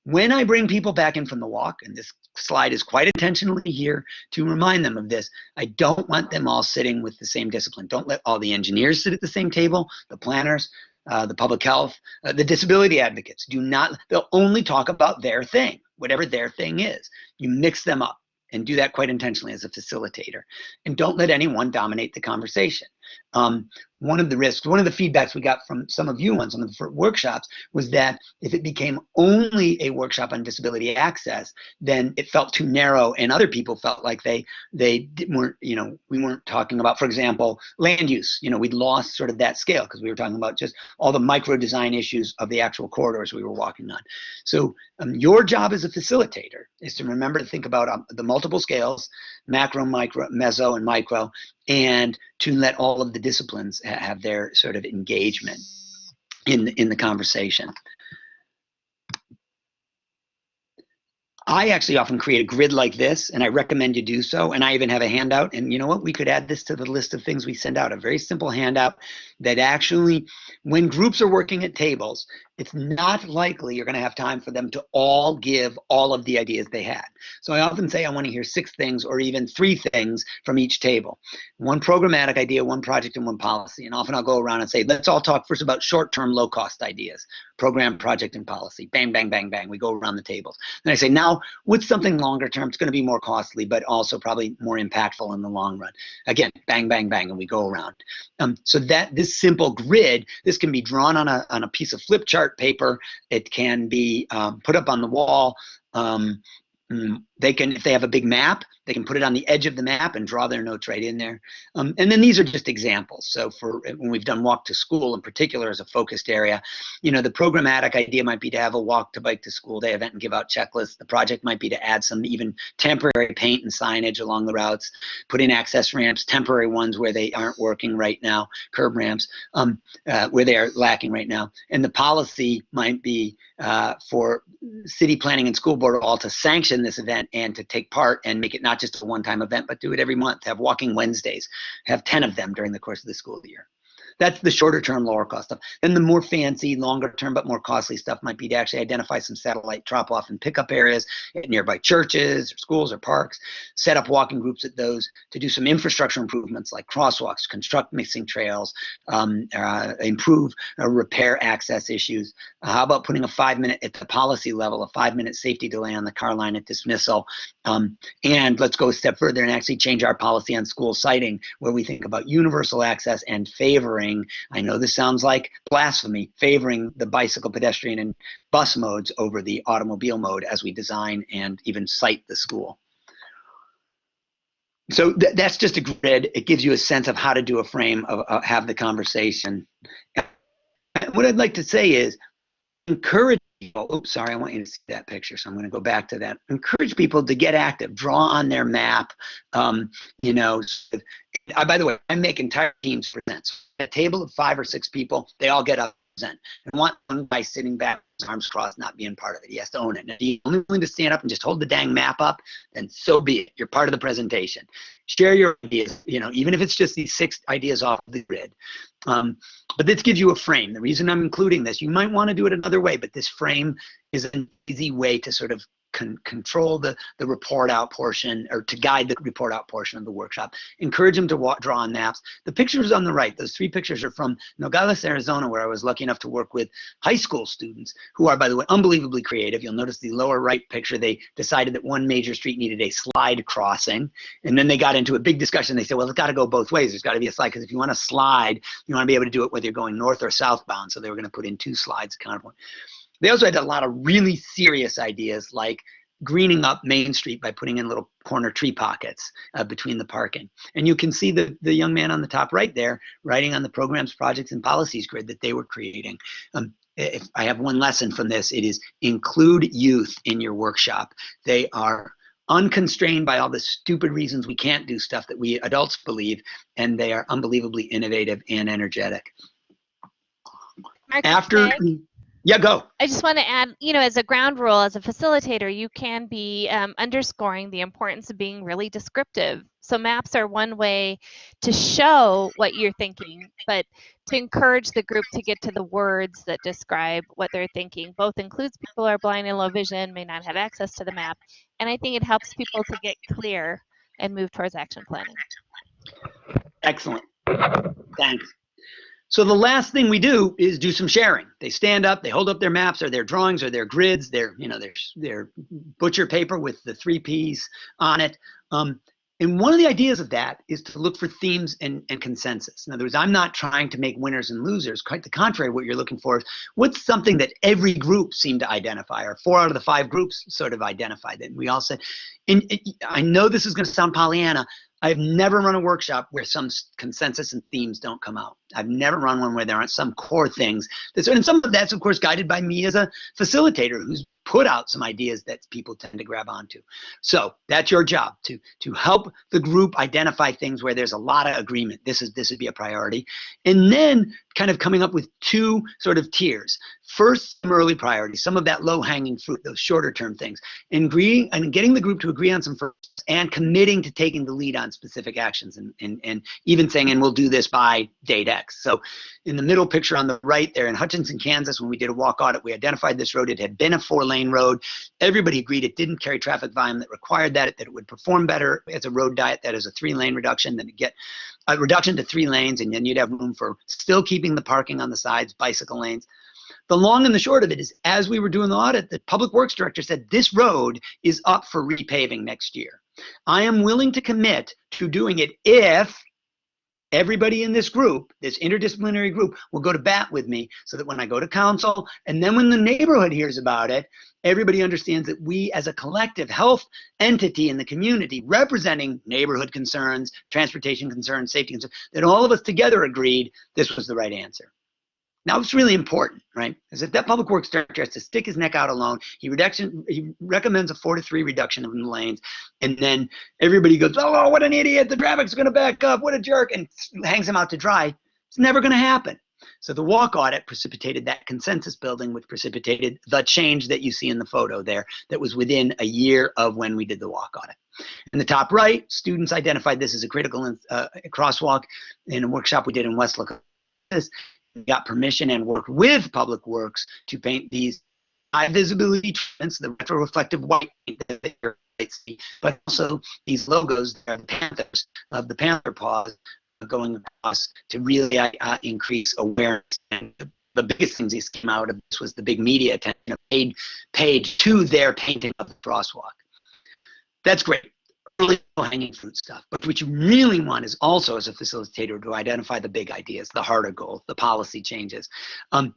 When I bring people back in from the walk, and this slide is quite intentionally here to remind them of this, I don't want them all sitting with the same discipline. Don't let all the engineers sit at the same table, the planners, the public health, the disability advocates. They'll only talk about their thing, whatever their thing is. You mix them up and do that quite intentionally as a facilitator. And don't let anyone dominate the conversation. One of the risks, one of the feedbacks we got from some of you on some of the workshops was that if it became only a workshop on disability access, then it felt too narrow, and other people felt like we weren't talking about, for example, land use. We'd lost sort of that scale because we were talking about just all the micro design issues of the actual corridors we were walking on. So your job as a facilitator is to remember to think about the multiple scales, macro, micro, meso, and micro, and to let all of the disciplines have their sort of engagement in the conversation. I actually often create a grid like this, and I recommend you do so. And I even have a handout. And you know what? We could add this to the list of things we send out, a very simple handout that actually, when groups are working at tables, it's not likely you're going to have time for them to all give all of the ideas they had. So I often say I want to hear 6 things or even 3 things from each table. One programmatic idea, one project, and one policy. And often I'll go around and say, let's all talk first about short-term, low-cost ideas. Program, project, and policy. Bang, bang, bang, bang. We go around the tables. Then I say, now, what's something longer term? It's going to be more costly, but also probably more impactful in the long run. Again, bang, bang, bang, and we go around. So that this simple grid, this can be drawn on a piece of flip chart paper. It can be put up on the wall. They can, if they have a big map, they can put it on the edge of the map and draw their notes right in there. And then these are just examples. So for when we've done walk to school in particular as a focused area, the programmatic idea might be to have a walk to bike to school day event and give out checklists. The project might be to add some even temporary paint and signage along the routes, put in access ramps, temporary ones where they aren't working right now, curb ramps, where they are lacking right now. And the policy might be for city planning and school board all to sanction this event and to take part and make it not just a one-time event, but do it every month. Have walking Wednesdays, have 10 of them during the course of the school year. That's the shorter term, lower cost stuff. Then the more fancy, longer term, but more costly stuff might be to actually identify some satellite drop off and pickup areas at nearby churches or schools or parks, set up walking groups at those to do some infrastructure improvements like crosswalks, construct mixing trails, improve repair access issues. How about putting a 5-minute at the policy level, a 5-minute safety delay on the car line at dismissal? And let's go a step further and actually change our policy on school siting, where we think about universal access and favoring, I know this sounds like blasphemy, favoring the bicycle, pedestrian, and bus modes over the automobile mode as we design and even site the school. So that's just a grid. It gives you a sense of how to do a frame, of have the conversation. What I'd like to say is encourage people, oops, sorry, I want you to see that picture, so I'm going to go back to that. Encourage people to get active, draw on their map. By the way, I make entire teams present. So a table of 5 or 6 people, they all get up And want one guy sitting back, his arms crossed, not being part of it. He has to own it. And if he's only willing to stand up and just hold the dang map up, then so be it. You're part of the presentation. Share your ideas, even if it's just these 6 ideas off the grid. But this gives you a frame. The reason I'm including this, you might want to do it another way, but this frame is an easy way to sort of control the report out portion, or to guide the report out portion of the workshop. Encourage them to draw on maps. The pictures on the right, those 3 pictures are from Nogales, Arizona, where I was lucky enough to work with high school students who are, by the way, unbelievably creative. You'll notice the lower right picture, they decided that one major street needed a slide crossing. And then they got into a big discussion. They said, well, it's got to go both ways. There's got to be a slide, because if you want to slide, you want to be able to do it whether you're going north or southbound. So they were going to put in 2 slides counterpoint. They also had a lot of really serious ideas, like greening up Main Street by putting in little corner tree pockets between the parking. And you can see the young man on the top right there writing on the programs, projects, and policies grid that they were creating. If I have one lesson from this, it is include youth in your workshop. They are unconstrained by all the stupid reasons we can't do stuff that we adults believe, and they are unbelievably innovative and energetic. Yeah, go. I just want to add, as a ground rule, as a facilitator, you can be underscoring the importance of being really descriptive. So maps are one way to show what you're thinking, but to encourage the group to get to the words that describe what they're thinking. Both includes people who are blind and low vision, may not have access to the map, and I think it helps people to get clear and move towards action planning. Excellent. Thanks. So the last thing we do is do some sharing. They stand up, they hold up their maps or their drawings or their grids, their butcher paper with the 3 Ps on it. And one of the ideas of that is to look for themes and consensus. In other words, I'm not trying to make winners and losers. Quite the contrary, what you're looking for is what's something that every group seemed to identify, or 4 out of the 5 groups sort of identified it. And we all said, and I know this is going to sound Pollyanna, I've never run a workshop where some consensus and themes don't come out. I've never run one where there aren't some core things. And some of that's, of course, guided by me as a facilitator who's put out some ideas that people tend to grab onto. So that's your job, to help the group identify things where there's a lot of agreement. This would be a priority. And then kind of coming up with 2 sort of tiers. First, some early priorities, some of that low-hanging fruit, those shorter-term things, and getting the group to agree on some first, and committing to taking the lead on specific actions, and even saying, and we'll do this by date X. So in the middle picture on the right there in Hutchinson, Kansas, when we did a walk audit, we identified this road. It had been a 4-lane road. Everybody agreed it didn't carry traffic volume that required that it would perform better as a road diet. That is a 3-lane reduction. Then you get a reduction to 3 lanes, and then you'd have room for still keeping the parking on the sides, bicycle lanes. The long and the short of it is, as we were doing the audit, the public works director said, this road is up for repaving next year. I am willing to commit to doing it if everybody in this group, this interdisciplinary group, will go to bat with me, so that when I go to council, and then when the neighborhood hears about it, everybody understands that we as a collective health entity in the community, representing neighborhood concerns, transportation concerns, safety concerns, that all of us together agreed this was the right answer. Now, it's really important, right? Is if that public works director has to stick his neck out alone, he recommends a 4 to 3 reduction of the lanes, and then everybody goes, oh, what an idiot, the traffic's going to back up, what a jerk, and hangs him out to dry. It's never going to happen. So the walk audit precipitated that consensus building, which precipitated the change that you see in the photo there, that was within a year of when we did the walk audit. In the top right, students identified this as a critical crosswalk in a workshop we did in West Lacrosse. We got permission and worked with Public Works to paint these high visibility treatments, the retroreflective white paint that you see, but also these logos, the panthers of the panther paws going across to really increase awareness. And the biggest things that came out of this was the big media attention paid to their painting of the crosswalk. That's great. Really low-hanging fruit stuff. But what you really want is also, as a facilitator, to identify the big ideas, the harder goals, the policy changes, and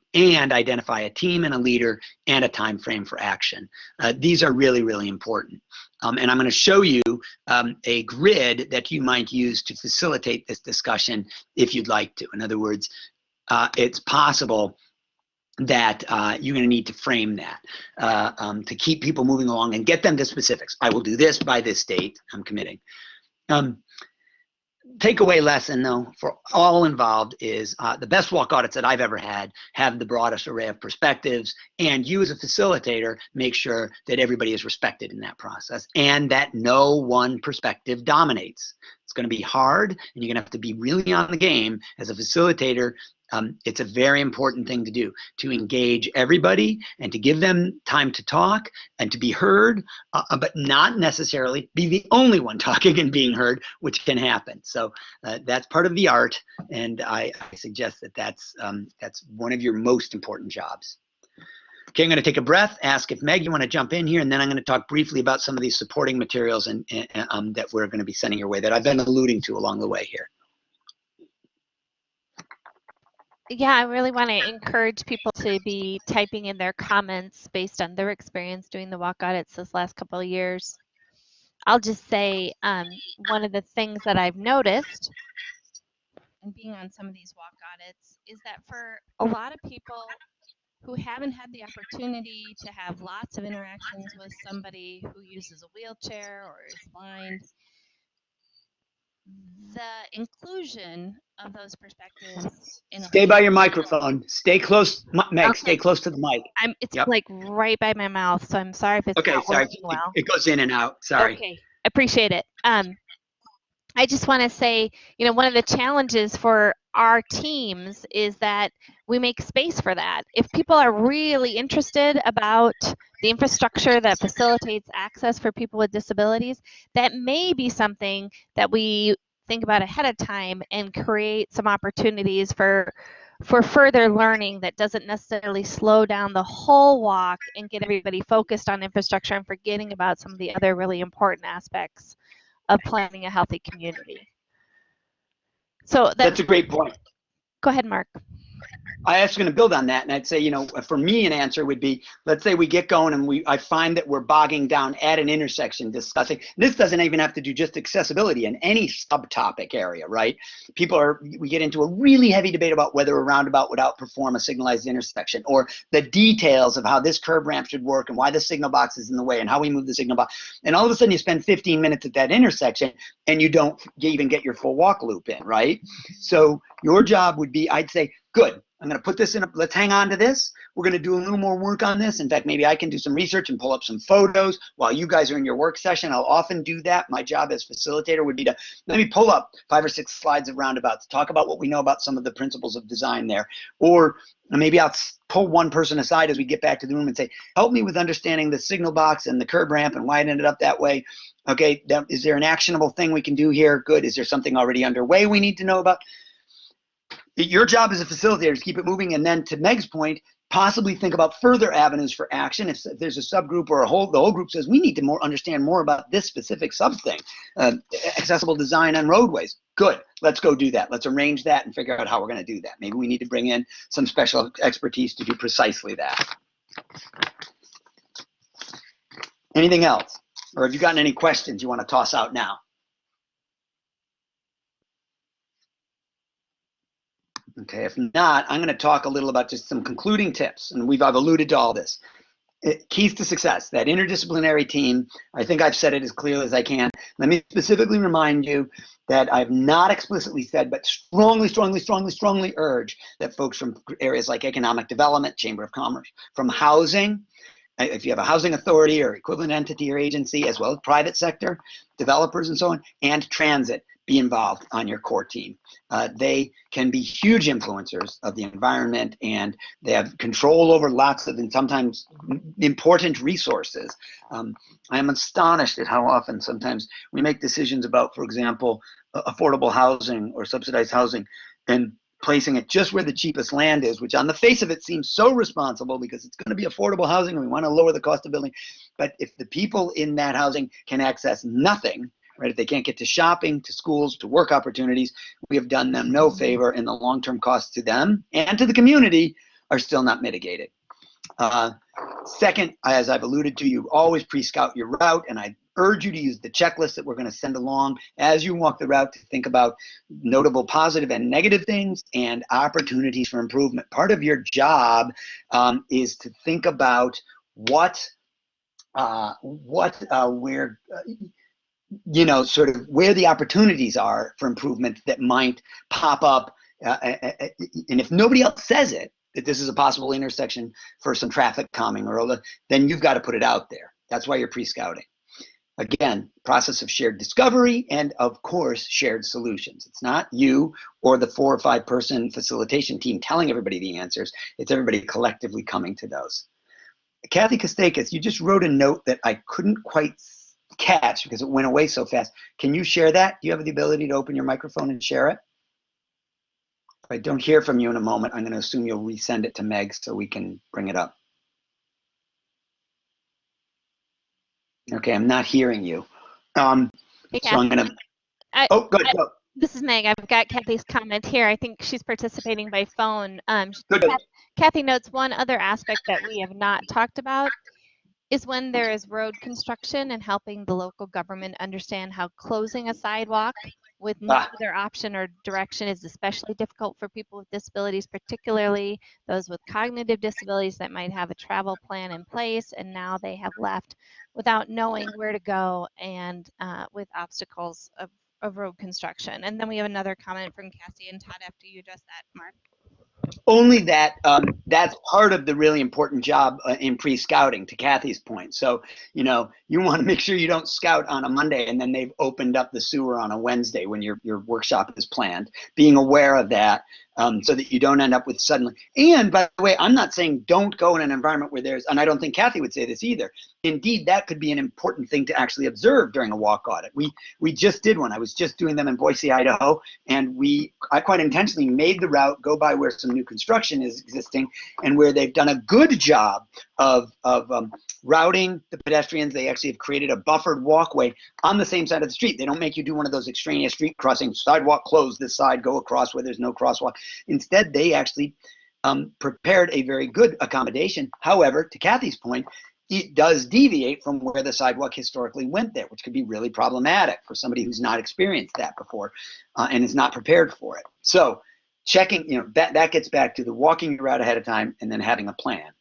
identify a team and a leader and a time frame for action. These are really, really important. And I'm going to show you a grid that you might use to facilitate this discussion if you'd like to. In other words, it's possible that you're going to need to frame that to keep people moving along and get them to specifics. I will do this by this date. I'm committing. takeaway lesson, though, for all involved is the best walk audits that I've ever had have the broadest array of perspectives, and you as a facilitator make sure that everybody is respected in that process and that no one perspective dominates. It's going to be hard, and you're going to have to be really on the game as a facilitator. It's a very important thing to do, to engage everybody and to give them time to talk and to be heard, but not necessarily be the only one talking and being heard, which can happen. So that's part of the art, and I suggest that that's one of your most important jobs. Okay, I'm going to take a breath, ask if Meg, you want to jump in here, and then I'm going to talk briefly about some of these supporting materials and that we're going to be sending your way that I've been alluding to along the way here. Yeah, I really want to encourage people to be typing in their comments based on their experience doing the walk audits this last couple of years. I'll just say one of the things that I've noticed and being on some of these walk audits is that for a lot of people who haven't had the opportunity to have lots of interactions with somebody who uses a wheelchair or is blind, the inclusion of those perspectives in a Stay by walk. your microphone. Stay close, Meg, stay Okay, close to the mic. it's Yep. like right by my mouth, so I'm sorry if it's Okay, not sorry. working well. It goes in and out. Sorry. Okay, appreciate it. I just want to say, one of the challenges for our teams is that we make space for that. If people are really interested about the infrastructure that facilitates access for people with disabilities, that may be something that we think about ahead of time and create some opportunities for further learning that doesn't necessarily slow down the whole walk and get everybody focused on infrastructure and forgetting about some of the other really important aspects of planning a healthy community. So That's a great point. Go ahead, Mark. I was going to build on that, and I'd say, for me, an answer would be, let's say we get going and I find that we're bogging down at an intersection discussing, this doesn't even have to do just accessibility in any subtopic area, right? We get into a really heavy debate about whether a roundabout would outperform a signalized intersection, or the details of how this curb ramp should work and why the signal box is in the way and how we move the signal box. And all of a sudden you spend 15 minutes at that intersection and you don't even get your full walk loop in, right? So your job would be, I'd say, good. I'm going to put this in. Let's hang on to this. We're going to do a little more work on this. In fact, maybe I can do some research and pull up some photos while you guys are in your work session. I'll often do that. My job as facilitator would be to let me pull up 5 or 6 slides of roundabouts, talk about what we know about some of the principles of design there. Or maybe I'll pull one person aside as we get back to the room and say, help me with understanding the signal box and the curb ramp and why it ended up that way. Okay, is there an actionable thing we can do here? Good. Is there something already underway we need to know about? Your job as a facilitator is to keep it moving, and then to Meg's point, possibly think about further avenues for action. If there's a subgroup or the whole group says we need to understand more about this specific sub thing, accessible design on roadways. Good, let's go do that. Let's arrange that and figure out how we're going to do that. Maybe we need to bring in some special expertise to do precisely that. Anything else? Or have you gotten any questions you want to toss out now? Okay, if not, I'm going to talk a little about just some concluding tips, and I've alluded to all this. Keys to success, that interdisciplinary team. I think I've said it as clearly as I can. Let me specifically remind you that I've not explicitly said, but strongly, strongly, strongly, strongly urge that folks from areas like economic development, chamber of commerce, from housing, if you have a housing authority or equivalent entity or agency, as well as private sector, developers and so on, and transit, be involved on your core team. They can be huge influencers of the environment, and they have control over lots of and sometimes important resources. I am astonished at how often sometimes we make decisions about, for example, affordable housing or subsidized housing, and placing it just where the cheapest land is, which on the face of it seems so responsible because it's going to be affordable housing and we want to lower the cost of building. But if the people in that housing can access nothing, right, if they can't get to shopping, to schools, to work opportunities, we have done them no favor, and the long-term costs to them and to the community are still not mitigated. Second, as I've alluded to, you always pre-scout your route, and I urge you to use the checklist that we're going to send along as you walk the route to think about notable positive and negative things and opportunities for improvement. Part of your job is to think about you know, sort of where the opportunities are for improvement that might pop up. And if nobody else says it, that this is a possible intersection for some traffic calming, then you've got to put it out there. That's why you're pre-scouting. Again, process of shared discovery and, of course, shared solutions. It's not you or the 4 or 5 person facilitation team telling everybody the answers. It's everybody collectively coming to those. Kathy Kostakis, you just wrote a note that I couldn't quite catch because it went away so fast. Can you share that? Do you have the ability to open your microphone and share it? If I don't hear from you in a moment, I'm going to assume you'll resend it to Meg so we can bring it up. Okay, I'm not hearing you. Hey, so I'm going to, oh, go ahead, go. This is Meg. I've got Kathy's comment here. I think she's participating by phone. Good. Kathy notes one other aspect that we have not talked about is when there is road construction and helping the local government understand how closing a sidewalk with no other option or direction is especially difficult for people with disabilities, particularly those with cognitive disabilities that might have a travel plan in place and now they have left without knowing where to go and with obstacles of road construction. And then we have another comment from Cassie and Todd after you address that, Mark. Only that that's part of the really important job in pre-scouting, to Kathy's point. So, you know, you want to make sure you don't scout on a Monday and then they've opened up the sewer on a Wednesday when your workshop is planned. Being aware of that so that you don't end up with suddenly. And by the way, I'm not saying don't go in an environment where there's, and I don't think Kathy would say this either. Indeed, that could be an important thing to actually observe during a walk audit. We just did one. I was just doing them in Boise, Idaho, and I quite intentionally made the route go by where some new construction is existing and where they've done a good job of routing the pedestrians. They actually have created a buffered walkway on the same side of the street. They don't make you do one of those extraneous street crossings, sidewalk closed this side, go across where there's no crosswalk. Instead, they actually prepared a very good accommodation. However, to Kathy's point, it does deviate from where the sidewalk historically went there, which could be really problematic for somebody who's not experienced that before and is not prepared for it. So checking, you know, that gets back to the walking your route ahead of time and then having a plan.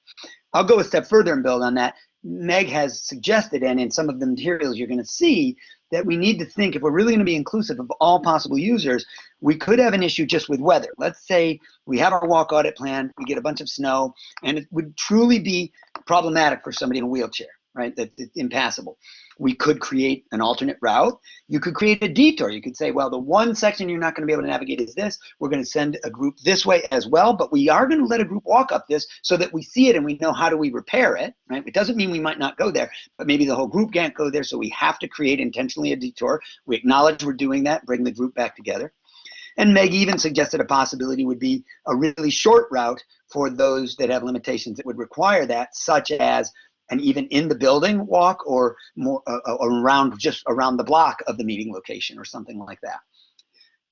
I'll go a step further and build on that. Meg has suggested, and in some of the materials you're going to see, that we need to think, if we're really going to be inclusive of all possible users, we could have an issue just with weather. Let's say we have our walk audit plan, we get a bunch of snow, and it would truly be problematic for somebody in a wheelchair, right? That's impassable. We could create an alternate route. You could create a detour. You could say, well, the one section you're not going to be able to navigate is this. We're going to send a group this way as well, but we are going to let a group walk up this so that we see it and we know how do we repair it, right? It doesn't mean we might not go there, but maybe the whole group can't go there, so we have to create intentionally a detour. We acknowledge we're doing that, bring the group back together. And Meg even suggested a possibility would be a really short route for those that have limitations that would require that, such as an even in the building walk or more around, just around the block of the meeting location or something like that.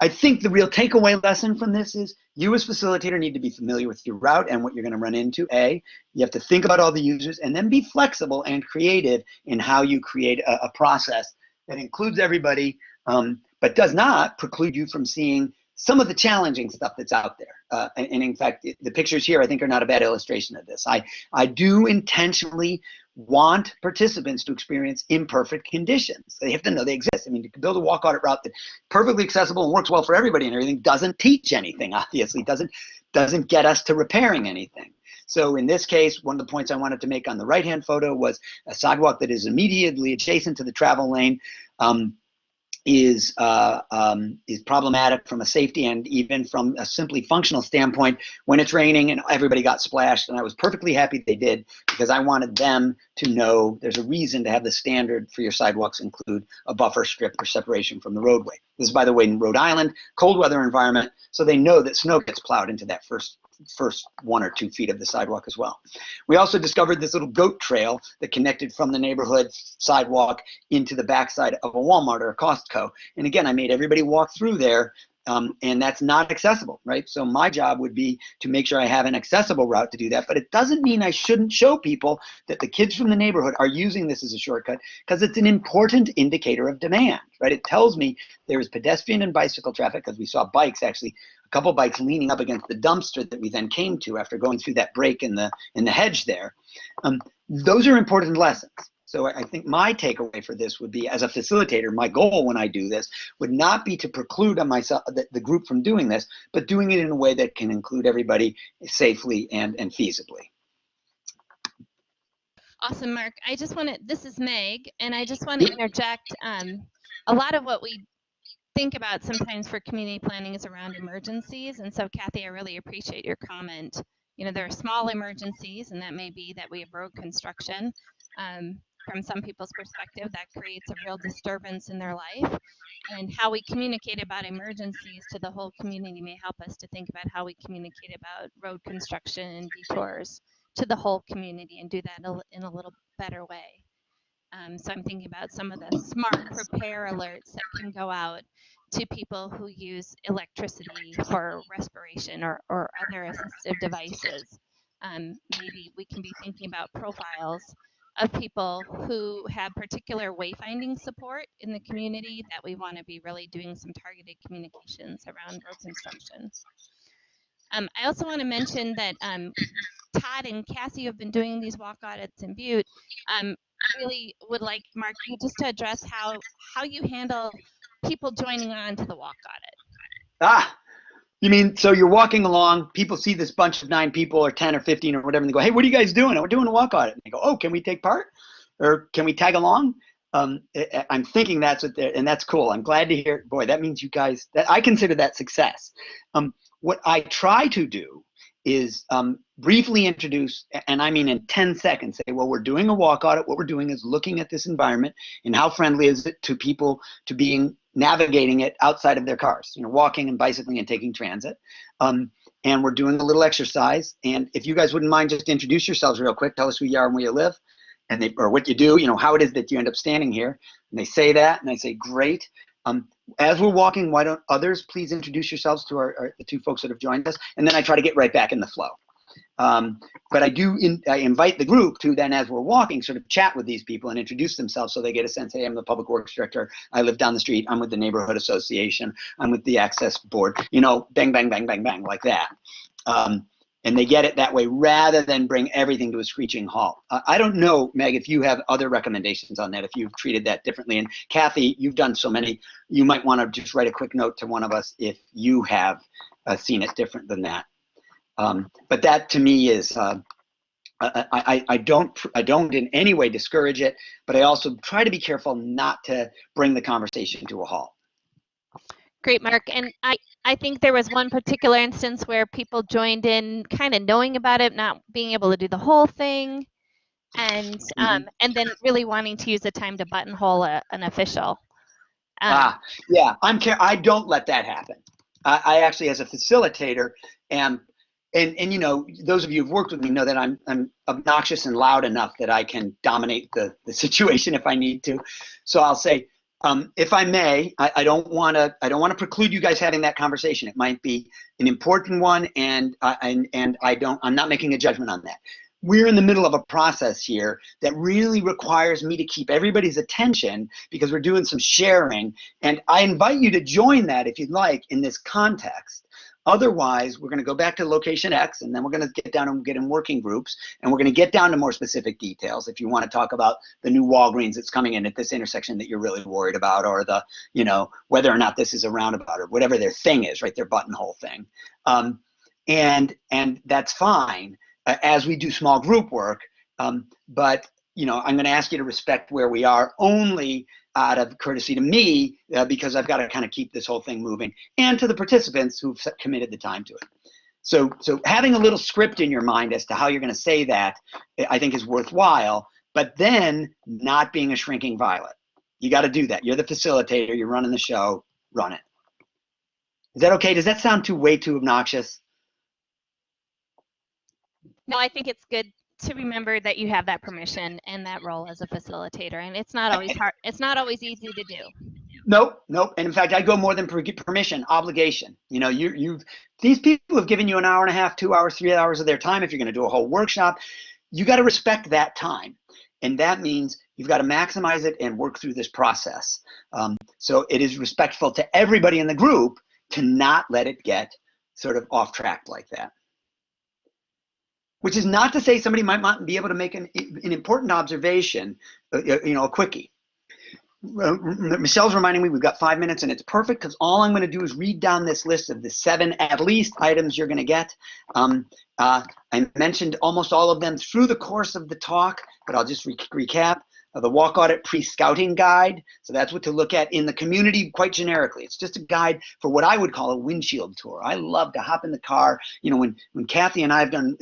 I think the real takeaway lesson from this is you as facilitator need to be familiar with your route and what you're going to run into. You have to think about all the users and then be flexible and creative in how you create a process that includes everybody, but does not preclude you from seeing some of the challenging stuff that's out there. And in fact, the pictures here I think are not a bad illustration of this. I do intentionally want participants to experience imperfect conditions. They have to know they exist. I mean, to build a walk audit route that's perfectly accessible and works well for everybody and everything doesn't teach anything, obviously, doesn't get us to repairing anything. So in this case, one of the points I wanted to make on the right-hand photo was a sidewalk that is immediately adjacent to the travel lane is problematic from a safety and even from a simply functional standpoint when it's raining and everybody got splashed. And I was perfectly happy they did because I wanted them to know there's a reason to have the standard for your sidewalks include a buffer strip or separation from the roadway. This is, by the way, in Rhode Island, cold weather environment, so they know that snow gets plowed into that first 1 or 2 feet of the sidewalk as well. We also discovered this little goat trail that connected from the neighborhood sidewalk into the backside of a Walmart or a Costco. And again, I made everybody walk through there, and that's not accessible, right? So my job would be to make sure I have an accessible route to do that, but it doesn't mean I shouldn't show people that the kids from the neighborhood are using this as a shortcut because it's an important indicator of demand, right? It tells me there is pedestrian and bicycle traffic because we saw bikes, actually a couple bikes leaning up against the dumpster that we then came to after going through that break in the hedge there. Those are important lessons. So I think my takeaway for this would be, as a facilitator, my goal when I do this would not be to preclude on myself the group from doing this, but doing it in a way that can include everybody safely and feasibly. Awesome, Mark. I just want to, this is Meg, and I just want to interject. A lot of what we think about sometimes for community planning is around emergencies. And so, Kathy, I really appreciate your comment. You know, there are small emergencies, and that may be that we have road construction. From some people's perspective, that creates a real disturbance in their life. And how we communicate about emergencies to the whole community may help us to think about how we communicate about road construction and detours to the whole community and do that in a little better way. So I'm thinking about some of the smart prepare alerts that can go out to people who use electricity for respiration or other assistive devices. Maybe we can be thinking about profiles of people who have particular wayfinding support in the community that we want to be really doing some targeted communications around road construction. I also want to mention that Todd and Cassie have been doing these walk audits in Butte. Really would like, Mark, you just to address how you handle people joining on to the walk audit. Ah, you mean, so you're walking along, people see this bunch of 9 people or 10 or 15 or whatever, and they go, hey, what are you guys doing? We're doing a walk audit. And they go, oh, can we take part? Or can we tag along? I'm thinking that's what they're, and that's cool. I'm glad to hear, boy, that means you guys, I consider that success. What I try to do is briefly introduce, and I mean in 10 seconds, say, well, we're doing a walk audit. What we're doing is looking at this environment and how friendly is it to people to being navigating it outside of their cars, you know, walking and bicycling and taking transit. And we're doing a little exercise. And if you guys wouldn't mind, just introduce yourselves real quick. Tell us who you are and where you live, and or what you do, you know, how it is that you end up standing here. And they say that, and I say, great. As we're walking, why don't others please introduce yourselves to the 2 folks that have joined us, and then I try to get right back in the flow. But I invite the group to then, as we're walking, sort of chat with these people and introduce themselves so they get a sense, hey, I'm the public works director, I live down the street, I'm with the neighborhood association, I'm with the access board, you know, bang, bang, bang, bang, bang, like that. And they get it that way rather than bring everything to a screeching halt. I don't know, Meg, if you have other recommendations on that, if you've treated that differently. And Kathy, you've done so many, you might want to just write a quick note to one of us if you have seen it different than that. But that to me is, I don't in any way discourage it, but I also try to be careful not to bring the conversation to a halt. Great, Mark. And I think there was one particular instance where people joined in kind of knowing about it, not being able to do the whole thing, and then really wanting to use the time to buttonhole an official. Yeah, I don't let that happen. I actually, as a facilitator, am, and you know, those of you who've worked with me know that I'm obnoxious and loud enough that I can dominate the situation if I need to. So I'll say, if I may, I don't want to preclude you guys having that conversation. It might be an important one, and I'm not making a judgment on that. We're in the middle of a process here that really requires me to keep everybody's attention because we're doing some sharing, and I invite you to join that if you'd like in this context. Otherwise, we're going to go back to location X, and then we're going to get down and get in working groups, and we're going to get down to more specific details. If you want to talk about the new Walgreens that's coming in at this intersection that you're really worried about, or the, you know, whether or not this is a roundabout or whatever their thing is, right, their buttonhole thing, and that's fine as we do small group work. But you know, I'm going to ask you to respect where we are only out of courtesy to me, because I've got to kind of keep this whole thing moving, and to the participants who've committed the time to it. So having a little script in your mind as to how you're going to say that, I think is worthwhile, but then not being a shrinking violet. You got to do that. You're the facilitator, you're running the show, run it. Is that okay? Does that sound way too obnoxious? No, I think it's good to remember that you have that permission and that role as a facilitator, and it's not always hard. It's not always easy to do. Nope. And in fact, I go more than permission, obligation. You know, these people have given you an hour and a half, 2 hours, 3 hours of their time. If you're going to do a whole workshop, you got to respect that time, and that means you've got to maximize it and work through this process. So it is respectful to everybody in the group to not let it get sort of off track like that. which is not to say somebody might not be able to make an important observation, a quickie. Michelle's reminding me we've got 5 minutes, and it's perfect because all I'm going to do is read down this list of the 7 at least items you're going to get. I mentioned almost all of them through the course of the talk, but I'll just recap. The walk audit pre-scouting guide. So that's what to look at in the community quite generically. It's just a guide for what I would call a windshield tour. I love to hop in the car. When Kathy and I have done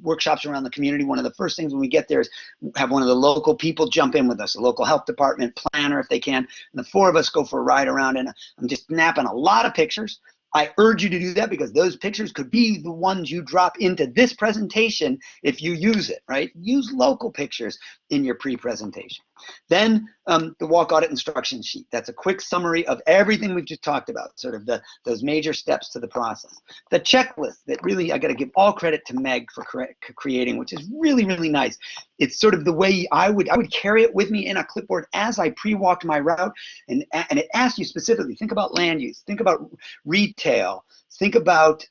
workshops around the community, one of the first things when we get there is have one of the local people jump in with us, a local health department planner if they can. And the 4 of us go for a ride around, and I'm just snapping a lot of pictures. I urge you to do that because those pictures could be the ones you drop into this presentation if you use it, right? Use local pictures in your pre-presentation. Then the walk audit instruction sheet. That's a quick summary of everything we've just talked about, sort of those major steps to the process. The checklist that really I got to give all credit to Meg for creating, which is really, really nice. It's sort of the way I would carry it with me in a clipboard as I pre-walked my route, and it asks you specifically, think about land use, think about retail, think about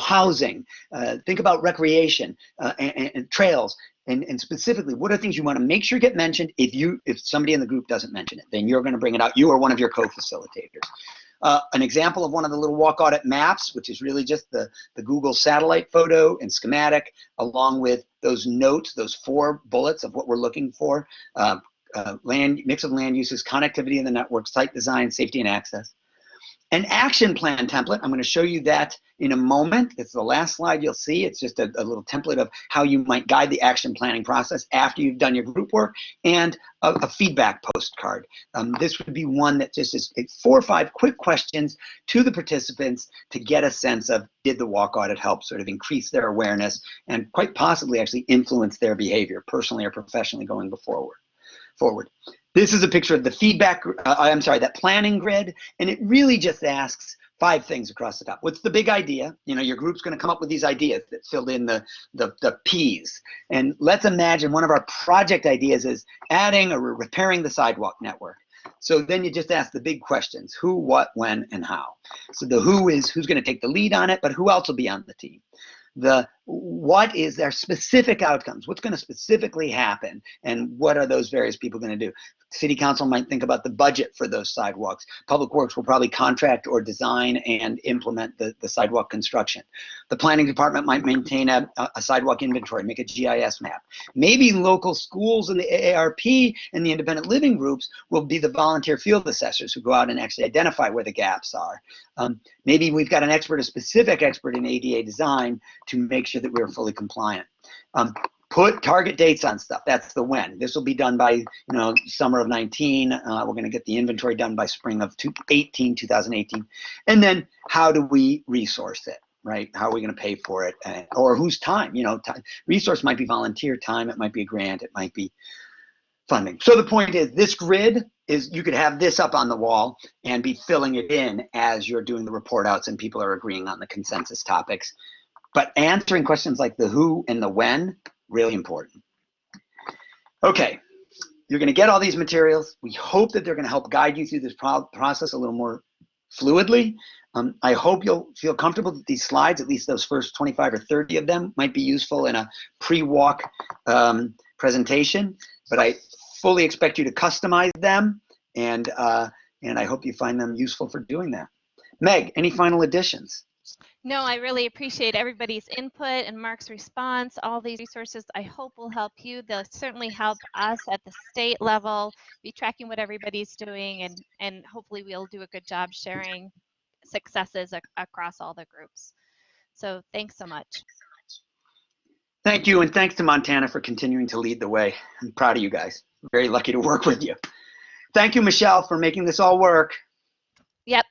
housing, think about recreation and trails, and specifically, what are things you want to make sure get mentioned? If somebody in the group doesn't mention it, then you're going to bring it out. You or one of your co-facilitators. An example of one of the little walk audit maps, which is really just the Google satellite photo and schematic, along with those notes, those 4 bullets of what we're looking for. Mix of land uses, connectivity in the network, site design, safety and access. An action plan template. I'm going to show you that in a moment. It's the last slide you'll see. It's just a little template of how you might guide the action planning process after you've done your group work, and a feedback postcard. This would be one that just is 4 or 5 quick questions to the participants to get a sense of, did the walk audit help sort of increase their awareness and quite possibly actually influence their behavior personally or professionally going forward. This is a picture of the feedback, that planning grid, and it really just asks 5 things across the top. What's the big idea? Your group's going to come up with these ideas that filled in the P's. And let's imagine one of our project ideas is adding or repairing the sidewalk network. So then you just ask the big questions: who, what, when, and how. So the who is who's going to take the lead on it, but who else will be on the team? The what is their specific outcomes? What's going to specifically happen? And what are those various people going to do? City Council might think about the budget for those sidewalks. Public Works will probably contract or design and implement the sidewalk construction. The Planning Department might maintain a sidewalk inventory, make a GIS map. Maybe local schools and the AARP and the independent living groups will be the volunteer field assessors who go out and actually identify where the gaps are. Maybe we've got a specific expert in ADA design to make sure that we're fully compliant. Put target dates on stuff. That's the when. This will be done by summer of 19. We're going to get the inventory done by spring of 2018. And then how do we resource it, right? How are we going to pay for it? Or whose time? Resource might be volunteer time. It might be a grant. It might be funding. So the point is, this grid is, you could have this up on the wall and be filling it in as you're doing the report outs and people are agreeing on the consensus topics. But answering questions like the who and the when, really important. Okay, you're going to get all these materials. We hope that they're going to help guide you through this process a little more fluidly. I hope you'll feel comfortable that these slides, at least those first 25 or 30 of them, might be useful in a pre-walk presentation. But I fully expect you to customize them, and I hope you find them useful for doing that. Meg, any final additions? No, I really appreciate everybody's input and Mark's response. All these resources I hope will help you. They'll certainly help us at the state level be tracking what everybody's doing, and hopefully we'll do a good job sharing successes across all the groups. So thanks so much. Thank you, and thanks to Montana for continuing to lead the way. I'm proud of you guys. Very lucky to work with you. Thank you, Michelle, for making this all work. Yep,